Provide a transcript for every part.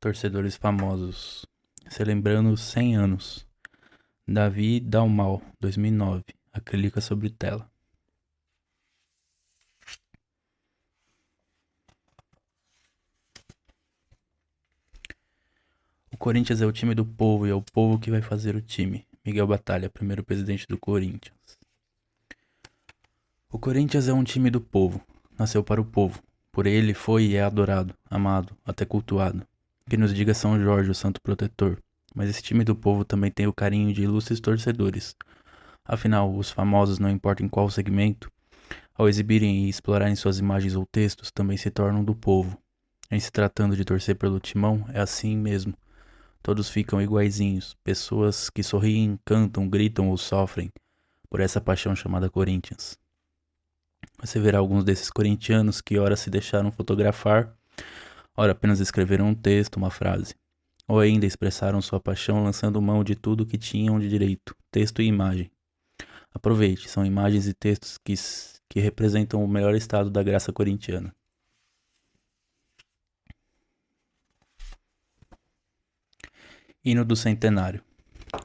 Torcedores famosos. Celebrando 100 anos. Davi Dalmal, 2009. Acrílica sobre tela. O Corinthians é o time do povo e é o povo que vai fazer o time. Miguel Batalha, primeiro presidente do Corinthians. O Corinthians é um time do povo. Nasceu para o povo. Por ele foi e é adorado, amado, até cultuado. Que nos diga São Jorge, o santo protetor. Mas esse time do povo também tem o carinho de ilustres torcedores. Afinal, os famosos, não importa em qual segmento, ao exibirem e explorarem suas imagens ou textos, também se tornam do povo. Em se tratando de torcer pelo timão, é assim mesmo. Todos ficam iguaizinhos, pessoas que sorriem, cantam, gritam ou sofrem por essa paixão chamada Corinthians. Você verá alguns desses corintianos que ora se deixaram fotografar, ora apenas escreveram um texto, uma frase, ou ainda expressaram sua paixão lançando mão de tudo que tinham de direito, texto e imagem. Aproveite, são imagens e textos que representam o melhor estado da graça corintiana. Hino do Centenário.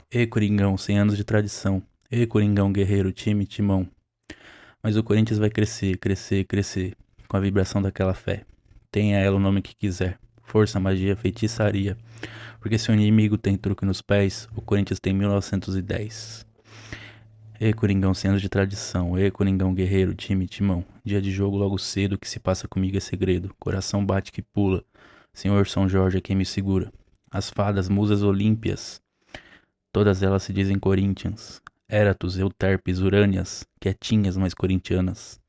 Ê Coringão, 100 anos de tradição. Ê Coringão, guerreiro, time, timão. Mas o Corinthians vai crescer, crescer, crescer, com a vibração daquela fé. Tenha ela o nome que quiser. Força, magia, feitiçaria. Porque se o inimigo tem truque nos pés, o Corinthians tem 1910. Ê Coringão, 100 anos de tradição. Ê Coringão, guerreiro, time, timão. Dia de jogo logo cedo, que se passa comigo é segredo. Coração bate que pula. Senhor São Jorge é quem me segura. As fadas, musas olímpias, todas elas se dizem Corinthians. Eratos, Euterpes, Urânias, quietinhas, mas corintianas.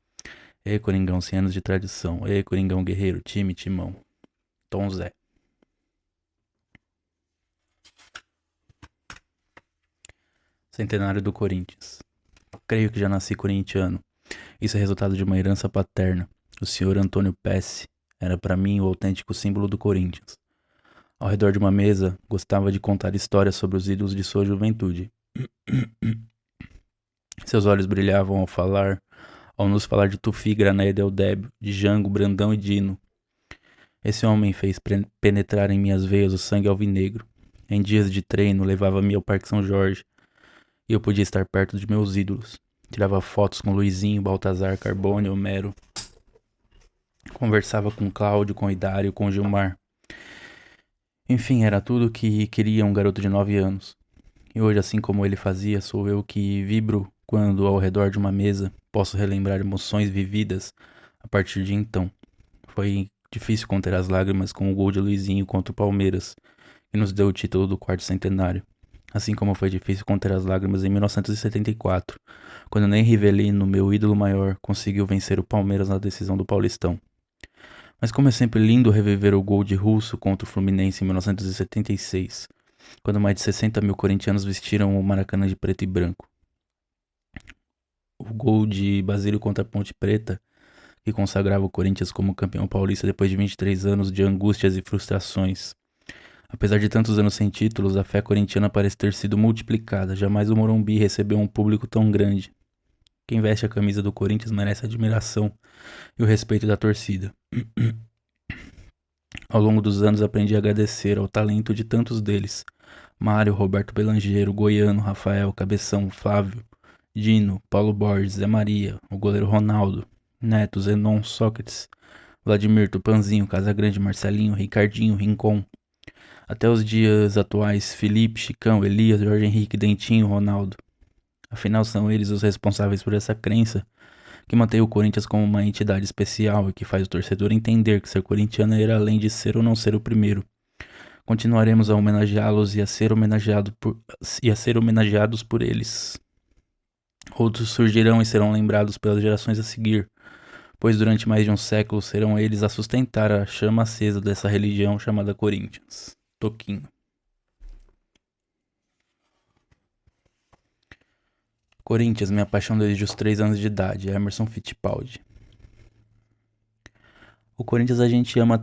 Ê Coringão, 100 anos de tradição. Ê Coringão, guerreiro, time, timão. Tom Zé. Centenário do Corinthians. Creio que já nasci corintiano. Isso é resultado de uma herança paterna. O senhor Antônio Pesce era para mim o autêntico símbolo do Corinthians. Ao redor de uma mesa, gostava de contar histórias sobre os ídolos de sua juventude. Seus olhos brilhavam ao nos falar de Tufi, Grané e Deldébio, de Jango, Brandão e Dino. Esse homem fez penetrar em minhas veias o sangue alvinegro. Em dias de treino, levava-me ao Parque São Jorge, e eu podia estar perto de meus ídolos. Tirava fotos com Luizinho, Baltazar, Carbone, Homero. Conversava com Cláudio, com Hidário, com Gilmar. Enfim, era tudo o que queria um garoto de 9 anos. E hoje, assim como ele fazia, sou eu que vibro quando, ao redor de uma mesa, posso relembrar emoções vividas a partir de então. Foi difícil conter as lágrimas com o gol de Luizinho contra o Palmeiras, que nos deu o título do quarto centenário. Assim como foi difícil conter as lágrimas em 1974, quando nem Rivelino, meu ídolo maior, conseguiu vencer o Palmeiras na decisão do Paulistão. Mas como é sempre lindo reviver o gol de Russo contra o Fluminense em 1976, quando mais de 60 mil corintianos vestiram o Maracanã de preto e branco. O gol de Basílio contra a Ponte Preta, que consagrava o Corinthians como campeão paulista depois de 23 anos de angústias e frustrações. Apesar de tantos anos sem títulos, a fé corintiana parece ter sido multiplicada. Jamais o Morumbi recebeu um público tão grande. Quem veste a camisa do Corinthians merece a admiração e o respeito da torcida. Ao longo dos anos aprendi a agradecer ao talento de tantos deles. Mário, Roberto Belangeiro, Goiano, Rafael, Cabeção, Flávio, Dino, Paulo Borges, Zé Maria, o goleiro Ronaldo, Neto, Zenon, Sócrates, Vladimir, Tupanzinho, Casagrande, Marcelinho, Ricardinho, Rincon. Até os dias atuais, Felipe, Chicão, Elias, Jorge Henrique, Dentinho, Ronaldo. Afinal, são eles os responsáveis por essa crença que mantém o Corinthians como uma entidade especial e que faz o torcedor entender que ser corintiano era além de ser ou não ser o primeiro. Continuaremos a homenageá-los e a ser homenageados por eles. Outros surgirão e serão lembrados pelas gerações a seguir, pois durante mais de um século serão eles a sustentar a chama acesa dessa religião chamada Corinthians. Toquinho. Corinthians, minha paixão desde os 3 anos de idade. Emerson Fittipaldi. O Corinthians a gente ama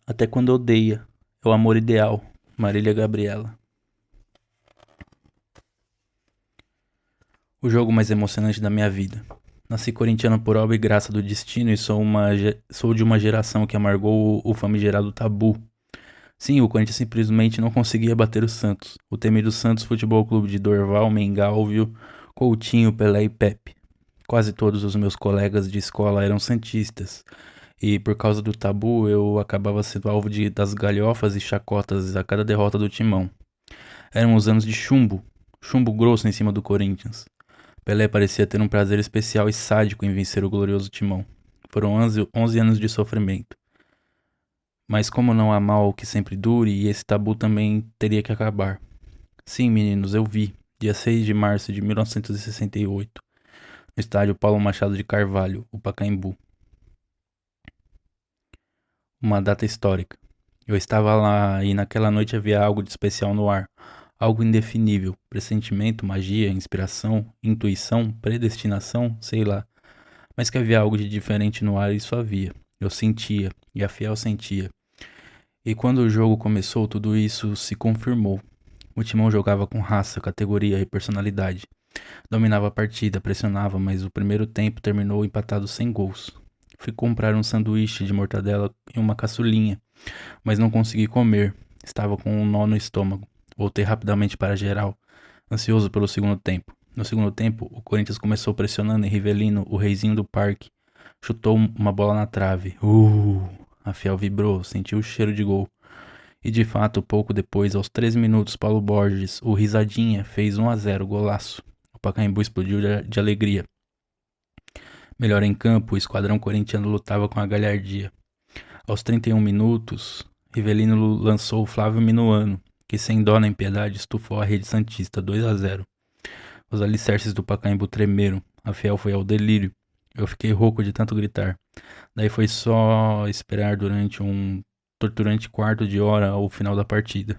até quando odeia. É o amor ideal. Marília Gabriela. O jogo mais emocionante da minha vida. Nasci corintiano por obra e graça do destino e sou de uma geração que amargou o famigerado tabu Sim, o Corinthians simplesmente não conseguia bater o Santos. O temido Santos Futebol Clube de Dorval, Mengalvio, Coutinho, Pelé e Pepe. Quase todos os meus colegas de escola eram santistas, e por causa do tabu eu acabava sendo alvo das galhofas e chacotas a cada derrota do timão. Eram os anos de chumbo, chumbo grosso em cima do Corinthians. Pelé parecia ter um prazer especial e sádico em vencer o glorioso timão. Foram 11 anos de sofrimento. Mas como não há mal que sempre dure, e esse tabu também teria que acabar. Sim, meninos, eu vi, dia 6 de março de 1968, no estádio Paulo Machado de Carvalho, o Pacaembu. Uma data histórica. Eu estava lá e naquela noite havia algo de especial no ar. Algo indefinível. Pressentimento, magia, inspiração, intuição, predestinação, sei lá. Mas que havia algo de diferente no ar, isso havia. Eu sentia, e a Fiel sentia. E quando o jogo começou, tudo isso se confirmou. O Timão jogava com raça, categoria e personalidade. Dominava a partida, pressionava, mas o primeiro tempo terminou empatado sem gols. Fui comprar um sanduíche de mortadela e uma caçulinha, mas não consegui comer. Estava com um nó no estômago. Voltei rapidamente para a geral, ansioso pelo segundo tempo. No segundo tempo, o Corinthians começou pressionando e Rivelino, o reizinho do parque, chutou uma bola na trave. A Fiel vibrou, sentiu o cheiro de gol. E de fato, pouco depois, aos 13 minutos, Paulo Borges, o risadinha, fez 1-0, golaço. O Pacaembu explodiu de alegria. Melhor em campo, o esquadrão corintiano lutava com a galhardia. Aos 31 minutos, Rivelino lançou o Flávio Minuano, que sem dó nem piedade estufou a rede santista 2-0. Os alicerces do Pacaembu tremeram, a Fiel foi ao delírio. Eu fiquei rouco de tanto gritar. Daí foi só esperar durante um torturante quarto de hora ao final da partida.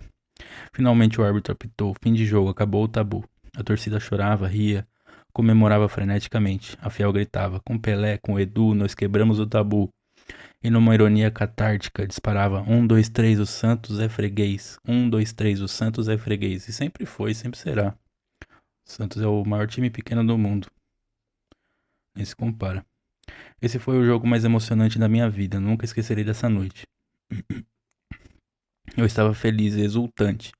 Finalmente o árbitro apitou, fim de jogo, acabou o tabu. A torcida chorava, ria, comemorava freneticamente. A Fiel gritava, com Pelé, com Edu, nós quebramos o tabu. E numa ironia catártica disparava, 1, 2, 3, o Santos é freguês. 1, 2, 3, o Santos é freguês. E sempre foi, sempre será. O Santos é o maior time pequeno do mundo. Nem se compara. Esse foi o jogo mais emocionante da minha vida, nunca esquecerei dessa noite. Eu estava feliz e exultante.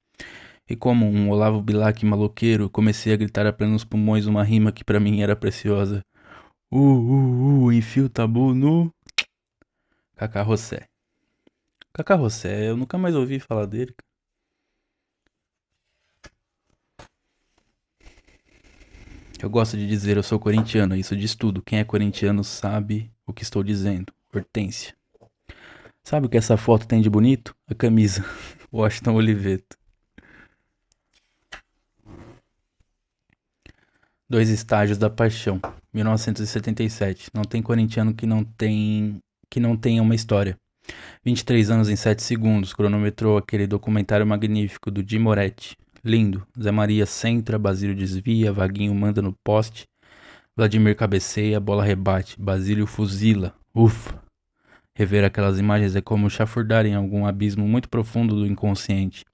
E como um Olavo Bilac maloqueiro, comecei a gritar a plenos pulmões uma rima que para mim era preciosa. Enfio o tabu no... Cacá Rossé. Cacá Rossé, eu nunca mais ouvi falar dele. Eu gosto de dizer eu sou corintiano, isso diz tudo. Quem é corintiano sabe o que estou dizendo. Hortência. Sabe o que essa foto tem de bonito? A camisa. Washington Oliveto. Dois estágios da paixão. 1977. Não tem corintiano que não tenha uma história. 23 anos em 7 segundos. Cronometrou aquele documentário magnífico do Di Moretti. Lindo. Zé Maria centra, Basílio desvia, Vaguinho manda no poste. Vladimir cabeceia, bola rebate. Basílio fuzila. Ufa. Rever aquelas imagens é como chafurdar em algum abismo muito profundo do inconsciente.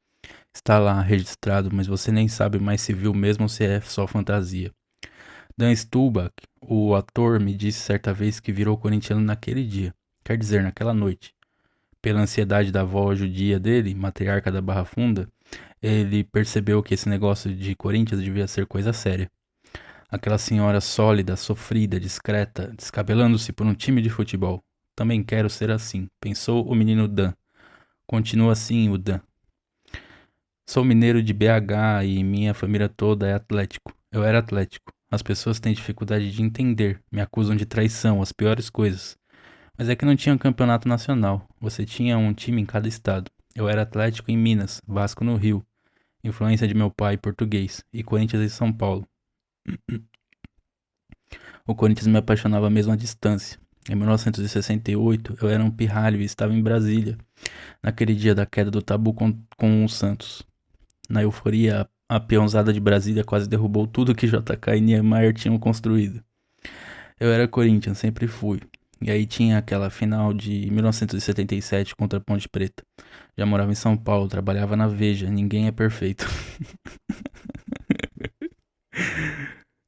Está lá, registrado, mas você nem sabe mais se viu mesmo ou se é só fantasia. Dan Stulbach, o ator, me disse certa vez que virou corintiano naquele dia. Quer dizer, naquela noite. Pela ansiedade da avó judia dele, matriarca da Barra Funda, ele percebeu que esse negócio de Corinthians devia ser coisa séria. Aquela senhora sólida, sofrida, discreta, descabelando-se por um time de futebol. Também quero ser assim, pensou o menino Dan. Continua assim, o Dan. Sou mineiro de BH e minha família toda é atlético. Eu era atlético. As pessoas têm dificuldade de entender, me acusam de traição, as piores coisas. Mas é que não tinha um campeonato nacional. Você tinha um time em cada estado. Eu era Atlético em Minas, Vasco no Rio. Influência de meu pai português. E Corinthians em São Paulo. O Corinthians me apaixonava mesmo à distância. Em 1968, eu era um pirralho e estava em Brasília, naquele dia da queda do tabu com o Santos. Na euforia, a peãozada de Brasília quase derrubou tudo que JK e Niemeyer tinham construído. Eu era Corinthians, sempre fui. E aí tinha aquela final de 1977 contra a Ponte Preta. Já morava em São Paulo, trabalhava na Veja, ninguém é perfeito.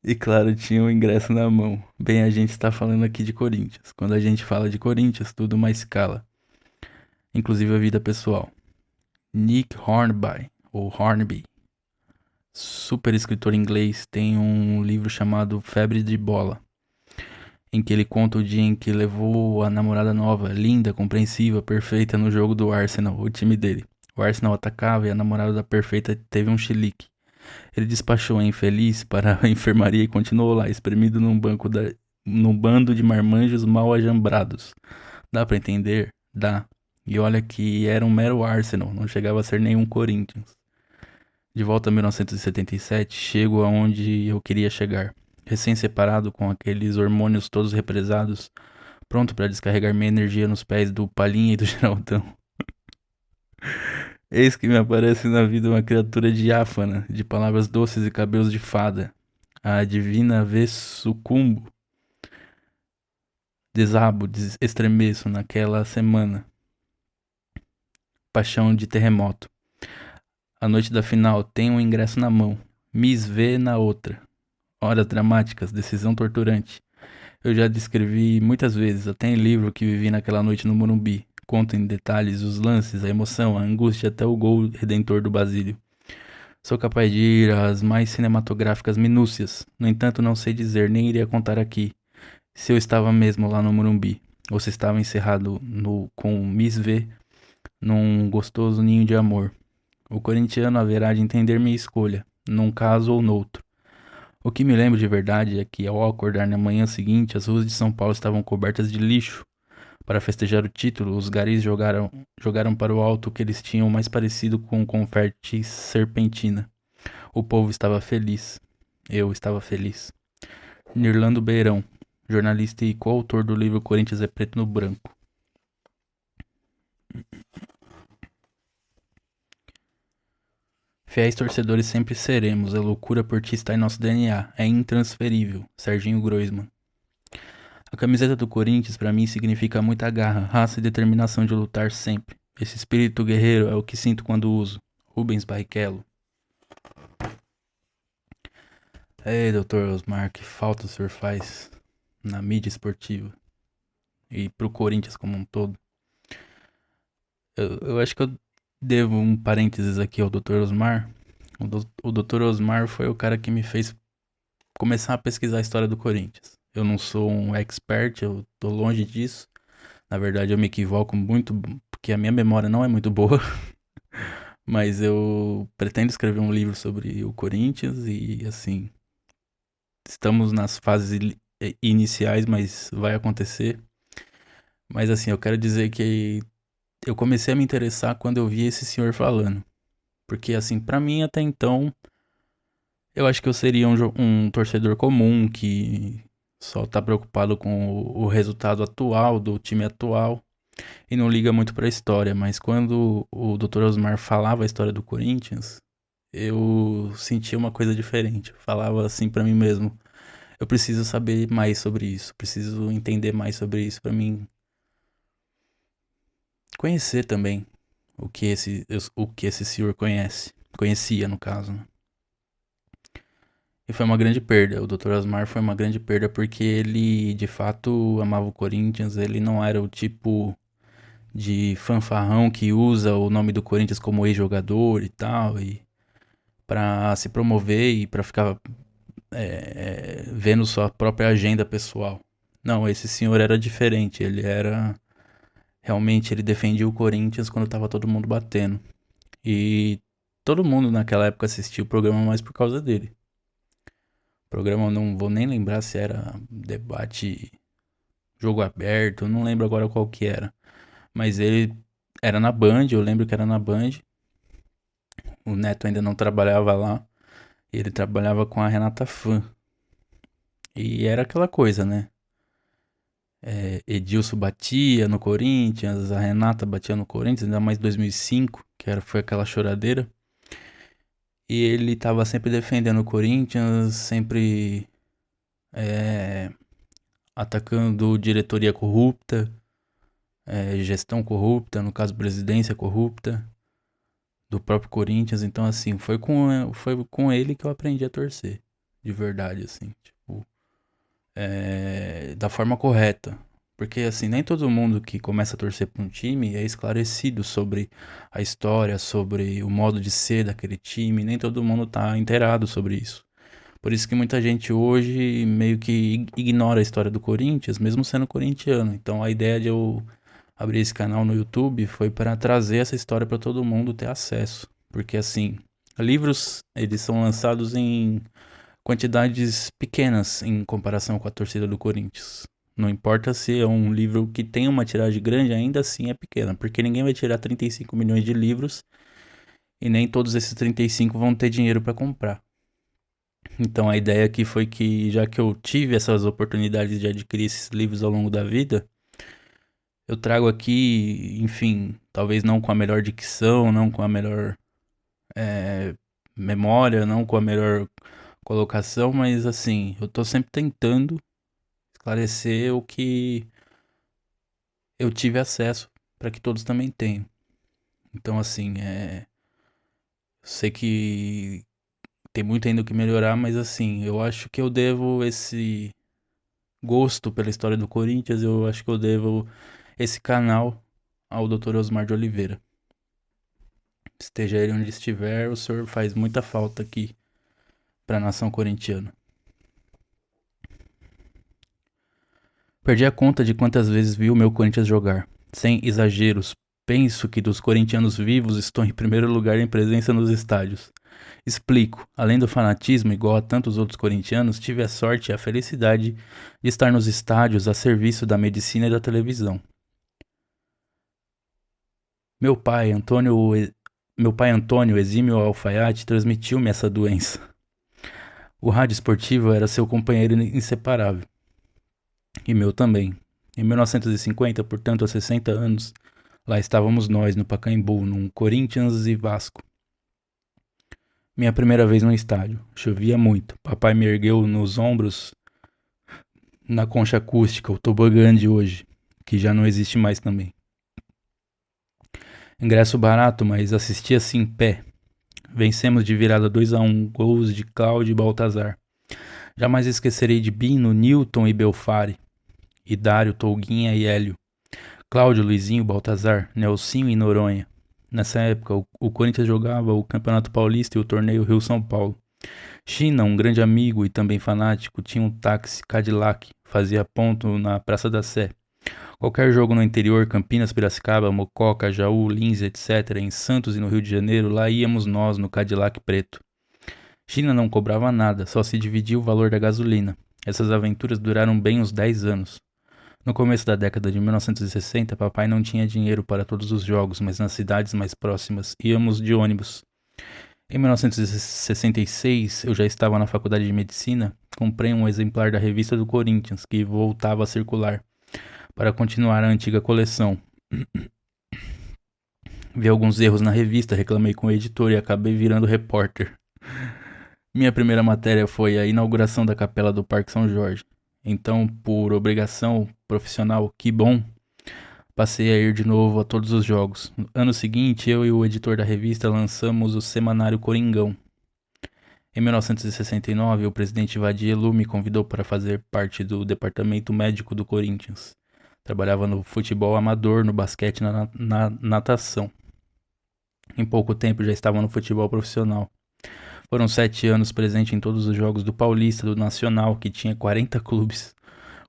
E claro, tinha o ingresso na mão. Bem, a gente está falando aqui de Corinthians. Quando a gente fala de Corinthians, tudo mais escala. Inclusive a vida pessoal. Nick Hornby, ou Hornby, super escritor inglês, tem um livro chamado Febre de Bola, em que ele conta o dia em que levou a namorada nova, linda, compreensiva, perfeita, no jogo do Arsenal, o time dele. O Arsenal atacava e a namorada da perfeita teve um chilique. Ele despachou a infeliz para a enfermaria e continuou lá, espremido num bando de marmanjos mal ajambrados. Dá pra entender? Dá. E olha que era um mero Arsenal, não chegava a ser nenhum Corinthians. De volta a 1977, chego aonde eu queria chegar. Recém-separado, com aqueles hormônios todos represados, pronto para descarregar minha energia nos pés do Palhinha e do Geraldão. Eis que me aparece na vida uma criatura diáfana, de palavras doces e cabelos de fada. A divina vez sucumbo, desabo, estremeço naquela semana. Paixão de terremoto. A noite da final tem um ingresso na mão. Miss V na outra. Horas dramáticas, decisão torturante. Eu já descrevi muitas vezes, até em livro que vivi naquela noite no Morumbi. Conto em detalhes os lances, a emoção, a angústia até o gol redentor do Basílio. Sou capaz de ir às mais cinematográficas minúcias. No entanto, não sei dizer, nem iria contar aqui, se eu estava mesmo lá no Morumbi, ou se estava encerrado com Miss V num gostoso ninho de amor. O corintiano haverá de entender minha escolha, num caso ou noutro. O que me lembro de verdade é que, ao acordar na manhã seguinte, as ruas de São Paulo estavam cobertas de lixo. Para festejar o título, os garis jogaram para o alto o que eles tinham mais parecido com confete serpentina. O povo estava feliz. Eu estava feliz. Nirlando Beirão, jornalista e coautor do livro Corinthians é Preto no Branco. Fiéis torcedores sempre seremos, a loucura por ti está em nosso DNA, é intransferível. Serginho Groisman. A camiseta do Corinthians para mim significa muita garra, raça e determinação de lutar sempre. Esse espírito guerreiro é o que sinto quando uso. Rubens Barrichello. Ei, doutor Osmar, que falta o senhor faz na mídia esportiva e pro Corinthians como um todo. Eu acho que eu devo um parênteses aqui ao doutor Osmar. O doutor Osmar foi o cara que me fez começar a pesquisar a história do Corinthians. Eu não sou um expert, eu tô longe disso. Na verdade, eu me equivoco muito, porque a minha memória não é muito boa. Mas eu pretendo escrever um livro sobre o Corinthians e, assim, estamos nas fases iniciais, mas vai acontecer. Mas, assim, eu quero dizer que eu comecei a me interessar quando eu vi esse senhor falando. Porque, assim, pra mim, até então, eu acho que eu seria um torcedor comum que só tá preocupado com o resultado atual do time atual e não liga muito pra história. Mas quando o Dr. Osmar falava a história do Corinthians, eu sentia uma coisa diferente. Eu falava assim pra mim mesmo: eu preciso saber mais sobre isso, preciso entender mais sobre isso pra mim conhecer também o que esse senhor conhecia no caso, né? E foi uma grande perda. O Dr. Osmar foi uma grande perda porque ele de fato amava o Corinthians. Ele não era o tipo de fanfarrão que usa o nome do Corinthians como ex-jogador e tal, e para se promover e para ficar vendo sua própria agenda pessoal. Não, esse senhor era diferente. Ele era realmente, ele defendia o Corinthians quando tava todo mundo batendo. E todo mundo naquela época assistia o programa mais por causa dele. O programa, eu não vou nem lembrar se era debate, jogo aberto, eu não lembro agora qual que era. Mas ele era na Band, eu lembro que era na Band. O Neto ainda não trabalhava lá. Ele trabalhava com a Renata Fã. E era aquela coisa, né? Edilson batia no Corinthians, a Renata batia no Corinthians, ainda mais 2005, foi aquela choradeira. E ele tava sempre defendendo o Corinthians, sempre atacando diretoria corrupta, gestão corrupta, no caso presidência corrupta do próprio Corinthians. Então, assim, foi com ele que eu aprendi a torcer, de verdade, assim, tipo, da forma correta. Porque assim, nem todo mundo que começa a torcer para um time é esclarecido sobre a história, sobre o modo de ser daquele time, nem todo mundo tá inteirado sobre isso. Por isso que muita gente hoje meio que ignora a história do Corinthians, mesmo sendo corintiano. Então a ideia de eu abrir esse canal no YouTube foi para trazer essa história para todo mundo ter acesso. Porque assim, livros eles são lançados em quantidades pequenas em comparação com a torcida do Corinthians. Não importa se é um livro que tem uma tiragem grande, ainda assim é pequena, porque ninguém vai tirar 35 milhões de livros e nem todos esses 35 vão ter dinheiro para comprar. Então a ideia aqui foi que, já que eu tive essas oportunidades de adquirir esses livros ao longo da vida, eu trago aqui, enfim, talvez não com a melhor dicção, não com a melhor memória, não com a melhor colocação, mas assim, eu tô sempre tentando esclarecer o que eu tive acesso para que todos também tenham. Então, assim, sei que tem muito ainda o que melhorar, mas assim, eu acho que eu devo esse gosto pela história do Corinthians, eu acho que eu devo esse canal ao Dr. Osmar de Oliveira. Esteja ele onde estiver, o senhor faz muita falta aqui para a nação corintiana. Perdi a conta de quantas vezes vi o meu Corinthians jogar. Sem exageros, penso que dos corintianos vivos estou em primeiro lugar em presença nos estádios. Explico, além do fanatismo igual a tantos outros corintianos, tive a sorte e a felicidade de estar nos estádios a serviço da medicina e da televisão. Meu pai, Antônio Exímio Alfaiate, transmitiu-me essa doença. O rádio esportivo era seu companheiro inseparável. E meu também. Em 1950, portanto, há 60 anos, lá estávamos nós, no Pacaembu, num Corinthians e Vasco. Minha primeira vez no estádio. Chovia muito. Papai me ergueu nos ombros na concha acústica, o tobogã de hoje, que já não existe mais também. Ingresso barato, mas assistia-se em pé. Vencemos de virada 2-1, gols de Cláudio e Baltazar. Jamais esquecerei de Bino, Newton e Belfari, e Dário, Tolguinha e Hélio. Cláudio, Luizinho, Baltazar, Nelsinho e Noronha. Nessa época, o Corinthians jogava o Campeonato Paulista e o torneio Rio-São Paulo. China, um grande amigo e também fanático, tinha um táxi Cadillac, fazia ponto na Praça da Sé. Qualquer jogo no interior, Campinas, Piracicaba, Mococa, Jaú, Lins, etc., em Santos e no Rio de Janeiro, lá íamos nós no Cadillac preto. China não cobrava nada, só se dividia o valor da gasolina. Essas aventuras duraram bem uns 10 anos. No começo da década de 1960, papai não tinha dinheiro para todos os jogos, mas nas cidades mais próximas íamos de ônibus. Em 1966, eu já estava na faculdade de medicina, comprei um exemplar da revista do Corinthians, que voltava a circular, para continuar a antiga coleção. Vi alguns erros na revista, reclamei com o editor e acabei virando repórter. Minha primeira matéria foi a inauguração da capela do Parque São Jorge. Então, por obrigação profissional, que bom, passei a ir de novo a todos os jogos. No ano seguinte, eu e o editor da revista lançamos o Semanário Coringão. Em 1969, o presidente Vadielu me convidou para fazer parte do departamento médico do Corinthians. Trabalhava no futebol amador, no basquete e na natação. Em pouco tempo já estava no futebol profissional. Foram 7 anos presente em todos os jogos do Paulista, do Nacional, que tinha 40 clubes,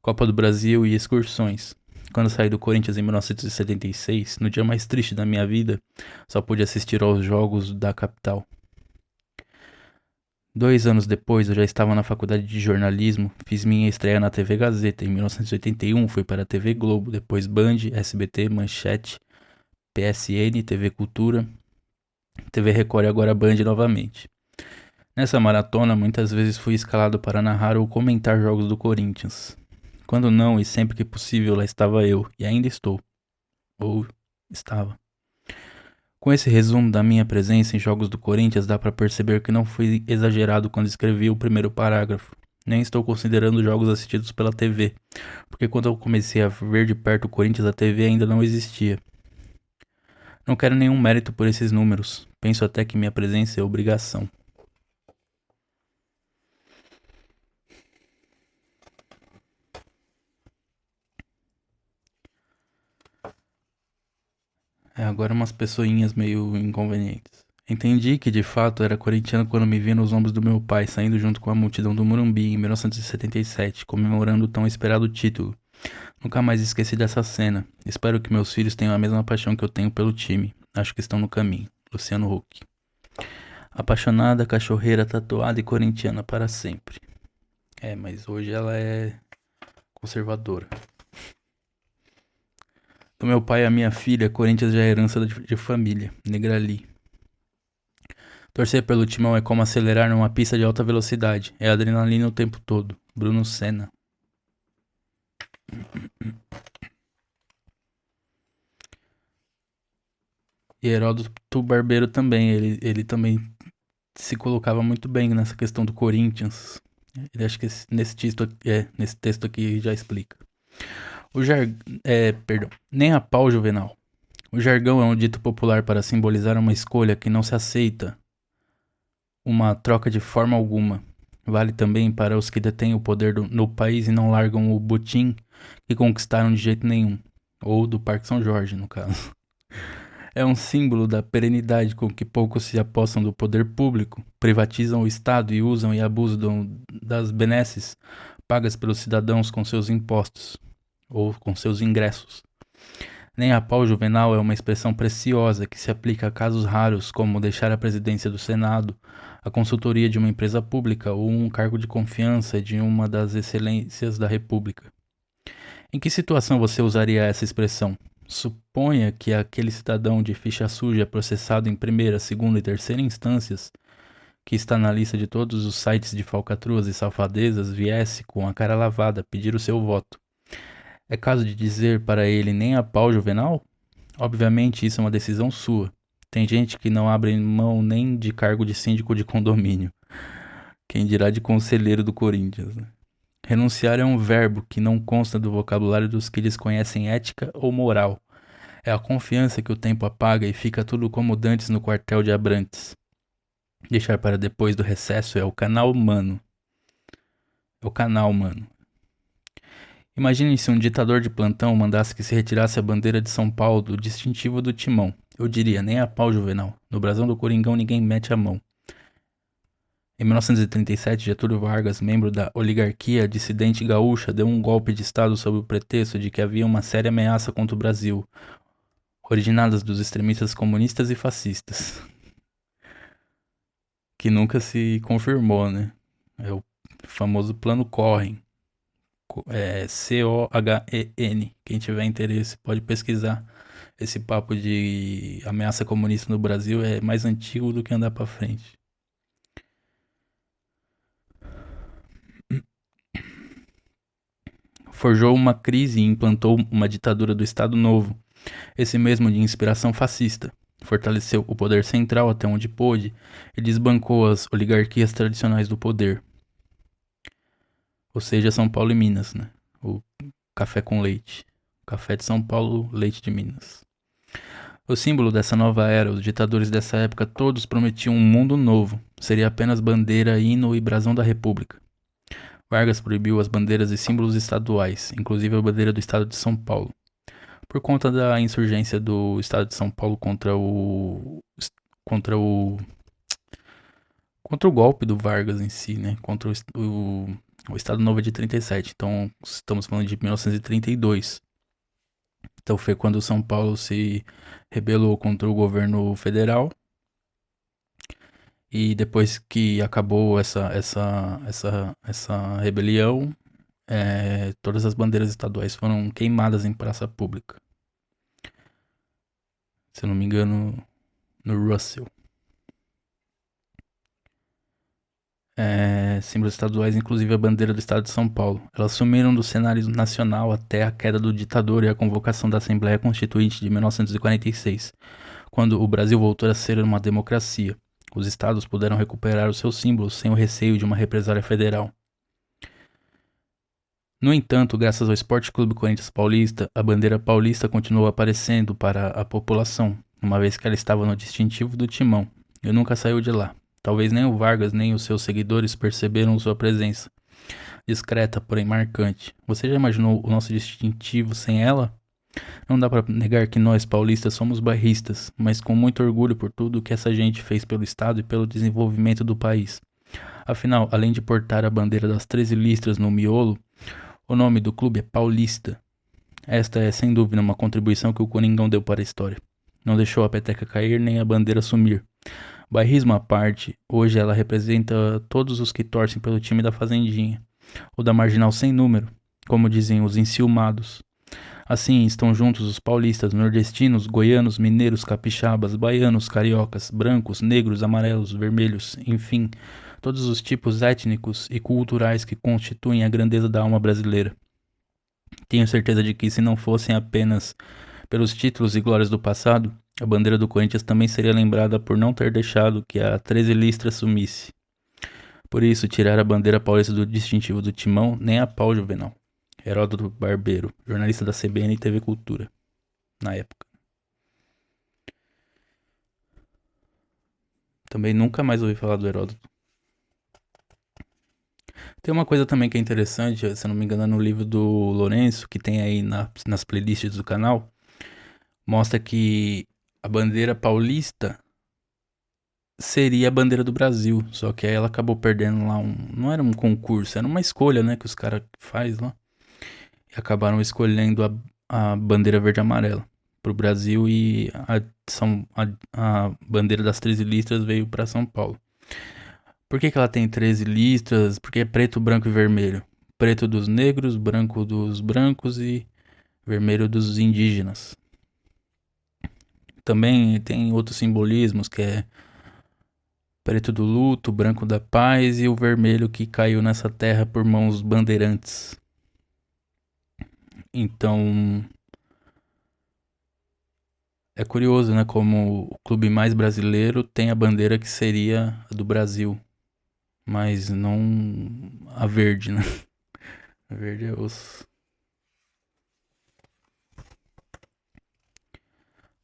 Copa do Brasil e excursões. Quando saí do Corinthians em 1976, no dia mais triste da minha vida, só pude assistir aos jogos da capital. 2 anos depois, eu já estava na faculdade de jornalismo, fiz minha estreia na TV Gazeta. Em 1981, fui para a TV Globo, depois Band, SBT, Manchete, PSN, TV Cultura, TV Record e agora Band novamente. Nessa maratona, muitas vezes fui escalado para narrar ou comentar jogos do Corinthians. Quando não, e sempre que possível, lá estava eu, e ainda estou. Ou estava. Com esse resumo da minha presença em jogos do Corinthians, dá para perceber que não fui exagerado quando escrevi o primeiro parágrafo. Nem estou considerando jogos assistidos pela TV, porque quando eu comecei a ver de perto o Corinthians, a TV ainda não existia. Não quero nenhum mérito por esses números. Penso até que minha presença é obrigação. Agora umas pessoinhas meio inconvenientes. Entendi que de fato era corintiano quando me vi nos ombros do meu pai, saindo junto com a multidão do Morumbi em 1977, comemorando o tão esperado título. Nunca mais esqueci dessa cena. Espero que meus filhos tenham a mesma paixão que eu tenho pelo time. Acho que estão no caminho. Luciano Huck. Apaixonada, cachorreira, tatuada e corintiana para sempre. Mas hoje ela é conservadora. Do meu pai e a minha filha, Corinthians já é herança de família. Negrali. Torcer pelo timão é como acelerar numa pista de alta velocidade. É adrenalina o tempo todo. Bruno Senna. E Heródoto Barbeiro também. Ele também se colocava muito bem nessa questão do Corinthians. Ele acho que nesse texto aqui já explica. Perdão. Nem a pau, Juvenal. O jargão é um dito popular para simbolizar uma escolha que não se aceita uma troca de forma alguma. Vale também para os que detêm o poder no país e não largam o botim que conquistaram de jeito nenhum. Ou do Parque São Jorge, no caso. É um símbolo da perenidade com que poucos se apossam do poder público, privatizam o Estado e usam e abusam das benesses pagas pelos cidadãos com seus impostos ou com seus ingressos. Nem a pau juvenal é uma expressão preciosa que se aplica a casos raros como deixar a presidência do Senado, a consultoria de uma empresa pública ou um cargo de confiança de uma das excelências da República. Em que situação você usaria essa expressão? Suponha que aquele cidadão de ficha suja processado em primeira, segunda e terceira instâncias, que está na lista de todos os sites de falcatruas e safadezas, viesse com a cara lavada pedir o seu voto. É caso de dizer para ele nem a pau juvenal? Obviamente isso é uma decisão sua. Tem gente que não abre mão nem de cargo de síndico de condomínio. Quem dirá de conselheiro do Corinthians, né? Renunciar é um verbo que não consta do vocabulário dos que desconhecem ética ou moral. É a confiança que o tempo apaga e fica tudo como dantes no quartel de Abrantes. Deixar para depois do recesso é o canal humano. É o canal, mano. Imagine se um ditador de plantão mandasse que se retirasse a bandeira de São Paulo do distintivo do timão. Eu diria, nem a pau, Juvenal. No brasão do Coringão ninguém mete a mão. Em 1937, Getúlio Vargas, membro da oligarquia dissidente gaúcha, deu um golpe de Estado sob o pretexto de que havia uma séria ameaça contra o Brasil, originadas dos extremistas comunistas e fascistas. Que nunca se confirmou, né? É o famoso Plano Cohen. Cohen. Quem tiver interesse pode pesquisar. Esse papo de ameaça comunista no Brasil é mais antigo do que andar pra frente. Forjou uma crise e implantou uma ditadura do Estado Novo, esse mesmo de inspiração fascista. Fortaleceu o poder central até onde pôde e desbancou as oligarquias tradicionais do poder. Ou seja, São Paulo e Minas, né? O café com leite. Café de São Paulo, leite de Minas. O símbolo dessa nova era, os ditadores dessa época todos prometiam um mundo novo. Seria apenas bandeira, hino e brasão da República. Vargas proibiu as bandeiras e símbolos estaduais, inclusive a bandeira do estado de São Paulo, por conta da insurgência do estado de São Paulo contra o golpe do Vargas em si, né? Contra o Estado Novo de 37. Então, estamos falando de 1932. Então, foi quando São Paulo se rebelou contra o governo federal. E depois que acabou essa rebelião, todas as bandeiras estaduais foram queimadas em praça pública. Se eu não me engano, no Russell. Símbolos estaduais, inclusive a bandeira do estado de São Paulo. Elas sumiram do cenário nacional até a queda do ditador e a convocação da Assembleia Constituinte de 1946, quando o Brasil voltou a ser uma democracia. Os estados puderam recuperar os seus símbolos sem o receio de uma represália federal. No entanto, graças ao Esporte Clube Corinthians Paulista, a bandeira paulista continuou aparecendo para a população, uma vez que ela estava no distintivo do timão, e nunca saiu de lá. Talvez nem o Vargas nem os seus seguidores perceberam sua presença, discreta, porém marcante. Você já imaginou o nosso distintivo sem ela? Não dá pra negar que nós, paulistas, somos bairristas, mas com muito orgulho por tudo que essa gente fez pelo Estado e pelo desenvolvimento do país. Afinal, além de portar a bandeira das 13 listras no miolo, o nome do clube é Paulista. Esta é, sem dúvida, uma contribuição que o Coringão deu para a história. Não deixou a peteca cair nem a bandeira sumir. Bairrismo à parte, hoje ela representa todos os que torcem pelo time da Fazendinha, ou da Marginal Sem Número, como dizem os enciumados. Assim estão juntos os paulistas, nordestinos, goianos, mineiros, capixabas, baianos, cariocas, brancos, negros, amarelos, vermelhos, enfim, todos os tipos étnicos e culturais que constituem a grandeza da alma brasileira. Tenho certeza de que, se não fossem apenas pelos títulos e glórias do passado, a bandeira do Corinthians também seria lembrada por não ter deixado que a 13 listra sumisse. Por isso, tirar a bandeira paulista do distintivo do timão nem a pau, Juvenal. Heródoto Barbeiro, jornalista da CBN e TV Cultura, na época. Também nunca mais ouvi falar do Heródoto. Tem uma coisa também que é interessante, se eu não me engano, é no livro do Lourenço, que tem aí nas playlists do canal, mostra que a bandeira paulista seria a bandeira do Brasil, só que aí ela acabou perdendo lá não era um concurso, era uma escolha, né, que os caras faz lá, e acabaram escolhendo a bandeira verde e amarela pro Brasil e a bandeira das 13 listras veio para São Paulo. Por que ela tem 13 listras? Porque é preto, branco e vermelho. Preto dos negros, branco dos brancos e vermelho dos indígenas. Também tem outros simbolismos, que é preto do luto, branco da paz e o vermelho que caiu nessa terra por mãos bandeirantes. Então, é curioso, né, como o clube mais brasileiro tem a bandeira que seria a do Brasil, mas não a verde, né? A verde é os...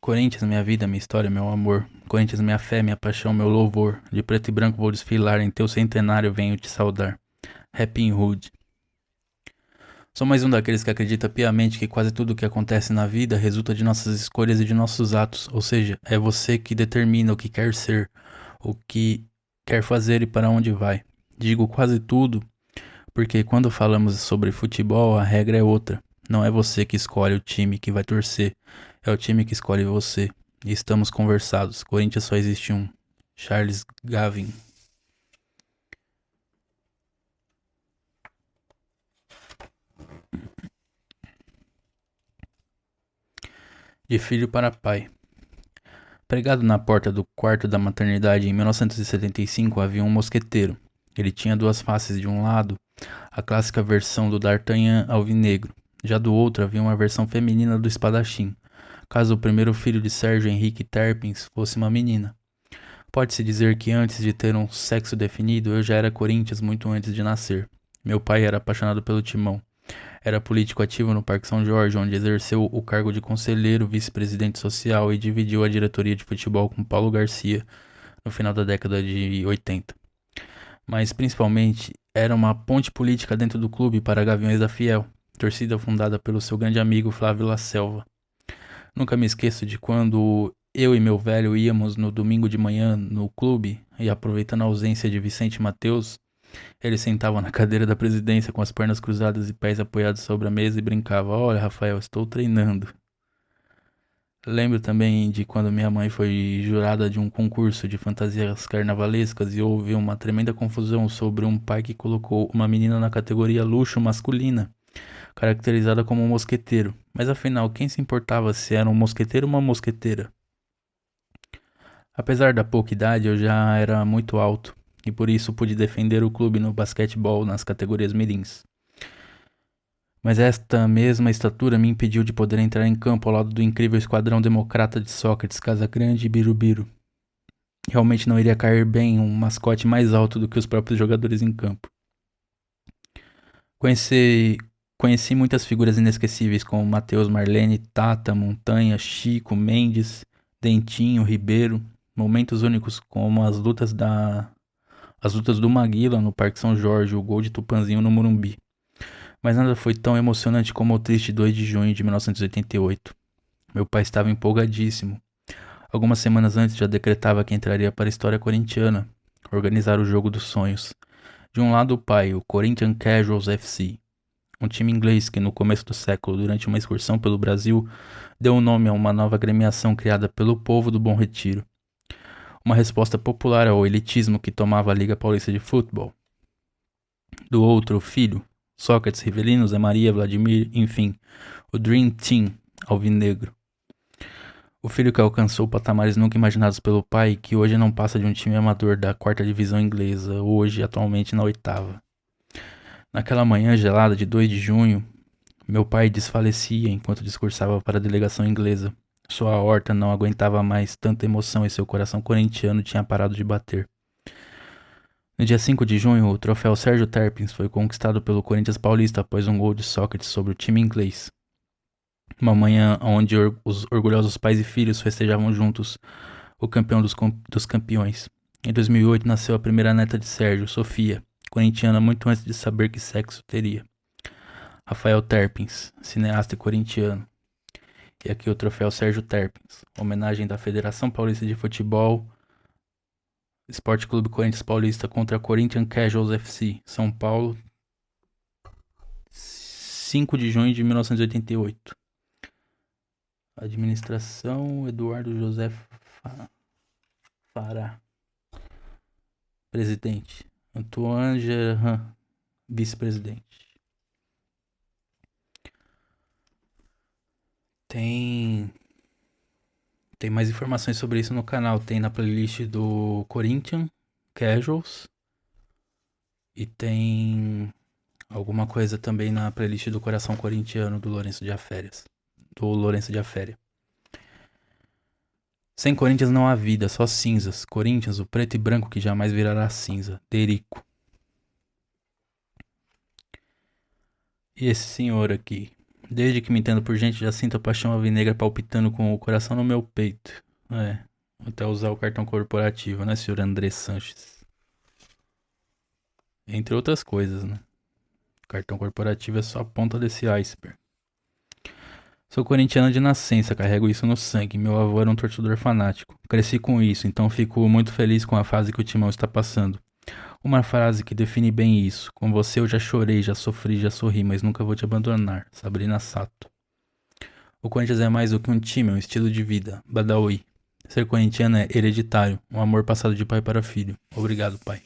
Corinthians, minha vida, minha história, meu amor. Corinthians, minha fé, minha paixão, meu louvor. De preto e branco vou desfilar, em teu centenário venho te saudar. Rapping Hood. Sou mais um daqueles que acredita piamente que quase tudo o que acontece na vida resulta de nossas escolhas e de nossos atos, ou seja, é você que determina o que quer ser, o que quer fazer e para onde vai. Digo quase tudo porque quando falamos sobre futebol a regra é outra. Não é você que escolhe o time que vai torcer, é o time que escolhe você. E estamos conversados. Corinthians só existe um. Charles Gavin. De filho para pai. Pregado na porta do quarto da maternidade em 1975 havia um mosqueteiro. Ele tinha duas faces. De um lado, a clássica versão do D'Artagnan alvinegro. Já do outro havia uma versão feminina do espadachim, caso o primeiro filho de Sérgio Henrique Terpins fosse uma menina. Pode-se dizer que antes de ter um sexo definido, eu já era Corinthians muito antes de nascer. Meu pai era apaixonado pelo timão. Era político ativo no Parque São Jorge, onde exerceu o cargo de conselheiro, vice-presidente social e dividiu a diretoria de futebol com Paulo Garcia no final da década de 80. Mas principalmente era uma ponte política dentro do clube para Gaviões da Fiel, torcida fundada pelo seu grande amigo Flávio La Selva. Nunca me esqueço de quando eu e meu velho íamos no domingo de manhã no clube e, aproveitando a ausência de Vicente Mateus, ele sentava na cadeira da presidência com as pernas cruzadas e pés apoiados sobre a mesa e brincava: "Olha, Rafael, estou treinando." Lembro também de quando minha mãe foi jurada de um concurso de fantasias carnavalescas e houve uma tremenda confusão sobre um pai que colocou uma menina na categoria luxo masculina, caracterizada como um mosqueteiro. Mas afinal, quem se importava se era um mosqueteiro ou uma mosqueteira? Apesar da pouca idade, eu já era muito alto e por isso pude defender o clube no basquetebol nas categorias mirins. Mas esta mesma estatura me impediu de poder entrar em campo ao lado do incrível esquadrão democrata de Sócrates, Casagrande e Birubiru. Realmente não iria cair bem um mascote mais alto do que os próprios jogadores em campo. Conheci muitas figuras inesquecíveis como Matheus, Marlene, Tata, Montanha, Chico, Mendes, Dentinho, Ribeiro. Momentos únicos como as lutas do Maguila no Parque São Jorge, o gol de Tupanzinho no Morumbi. Mas nada foi tão emocionante como o triste 2 de junho de 1988. Meu pai estava empolgadíssimo. Algumas semanas antes já decretava que entraria para a história corintiana, organizar o jogo dos sonhos. De um lado o pai, o Corinthians Casuals FC, um time inglês que no começo do século, durante uma excursão pelo Brasil, deu o nome a uma nova agremiação criada pelo povo do Bom Retiro. Uma resposta popular ao elitismo que tomava a Liga Paulista de Futebol. Do outro, o filho, Sócrates, Rivelino, Zé Maria, Vladimir, enfim, o Dream Team alvinegro. O filho que alcançou patamares nunca imaginados pelo pai, que hoje não passa de um time amador da 4ª divisão inglesa, hoje atualmente na 8ª. Naquela manhã gelada de 2 de junho, meu pai desfalecia enquanto discursava para a delegação inglesa. Sua aorta não aguentava mais tanta emoção e seu coração corintiano tinha parado de bater. No dia 5 de junho, o troféu Sérgio Terpins foi conquistado pelo Corinthians Paulista após um gol de Sócrates sobre o time inglês. Uma manhã onde os orgulhosos pais e filhos festejavam juntos o campeão dos campeões. Em 2008 nasceu a primeira neta de Sérgio, Sofia, corintiana muito antes de saber que sexo teria. Rafael Terpins, cineasta e corintiano. E aqui o troféu Sérgio Terpins, homenagem da Federação Paulista de Futebol, Esporte Clube Corinthians Paulista contra Corinthians Casuals FC, São Paulo, 5 de junho de 1988. Administração, Eduardo José Fará. Presidente, Antoine Gerhan, vice-presidente. Tem mais informações sobre isso no canal. Tem na playlist do Corinthians Casuals. E tem alguma coisa também na playlist do Coração Corintiano do Lourenço de Aférias. Sem Corinthians não há vida, só cinzas. Corinthians, o preto e branco que jamais virará cinza. Derico. E esse senhor aqui. Desde que me entendo por gente, já sinto a paixão alvinegra palpitando com o coração no meu peito. Até usar o cartão corporativo, né, senhor André Sanches? Entre outras coisas, né? O cartão corporativo é só a ponta desse iceberg. Sou corintiano de nascença, carrego isso no sangue. Meu avô era um torcedor fanático. Cresci com isso, então fico muito feliz com a fase que o Timão está passando. Uma frase que define bem isso. Com você eu já chorei, já sofri, já sorri, mas nunca vou te abandonar. Sabrina Sato. O Corinthians é mais do que um time, é um estilo de vida. Badawi. Ser corintiano é hereditário, um amor passado de pai para filho. Obrigado, pai.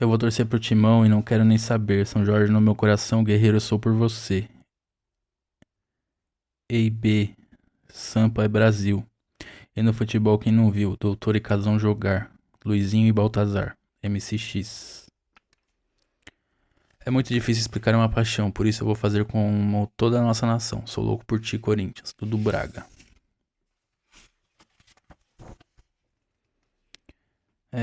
Eu vou torcer pro Timão e não quero nem saber. São Jorge no meu coração, guerreiro eu sou por você. EIB. Sampa é Brasil. E no futebol quem não viu, Doutor e Casão jogar. Luizinho e Baltazar. MCX. É muito difícil explicar uma paixão, por isso eu vou fazer como toda a nossa nação. Sou louco por ti, Corinthians. Tudo Braga.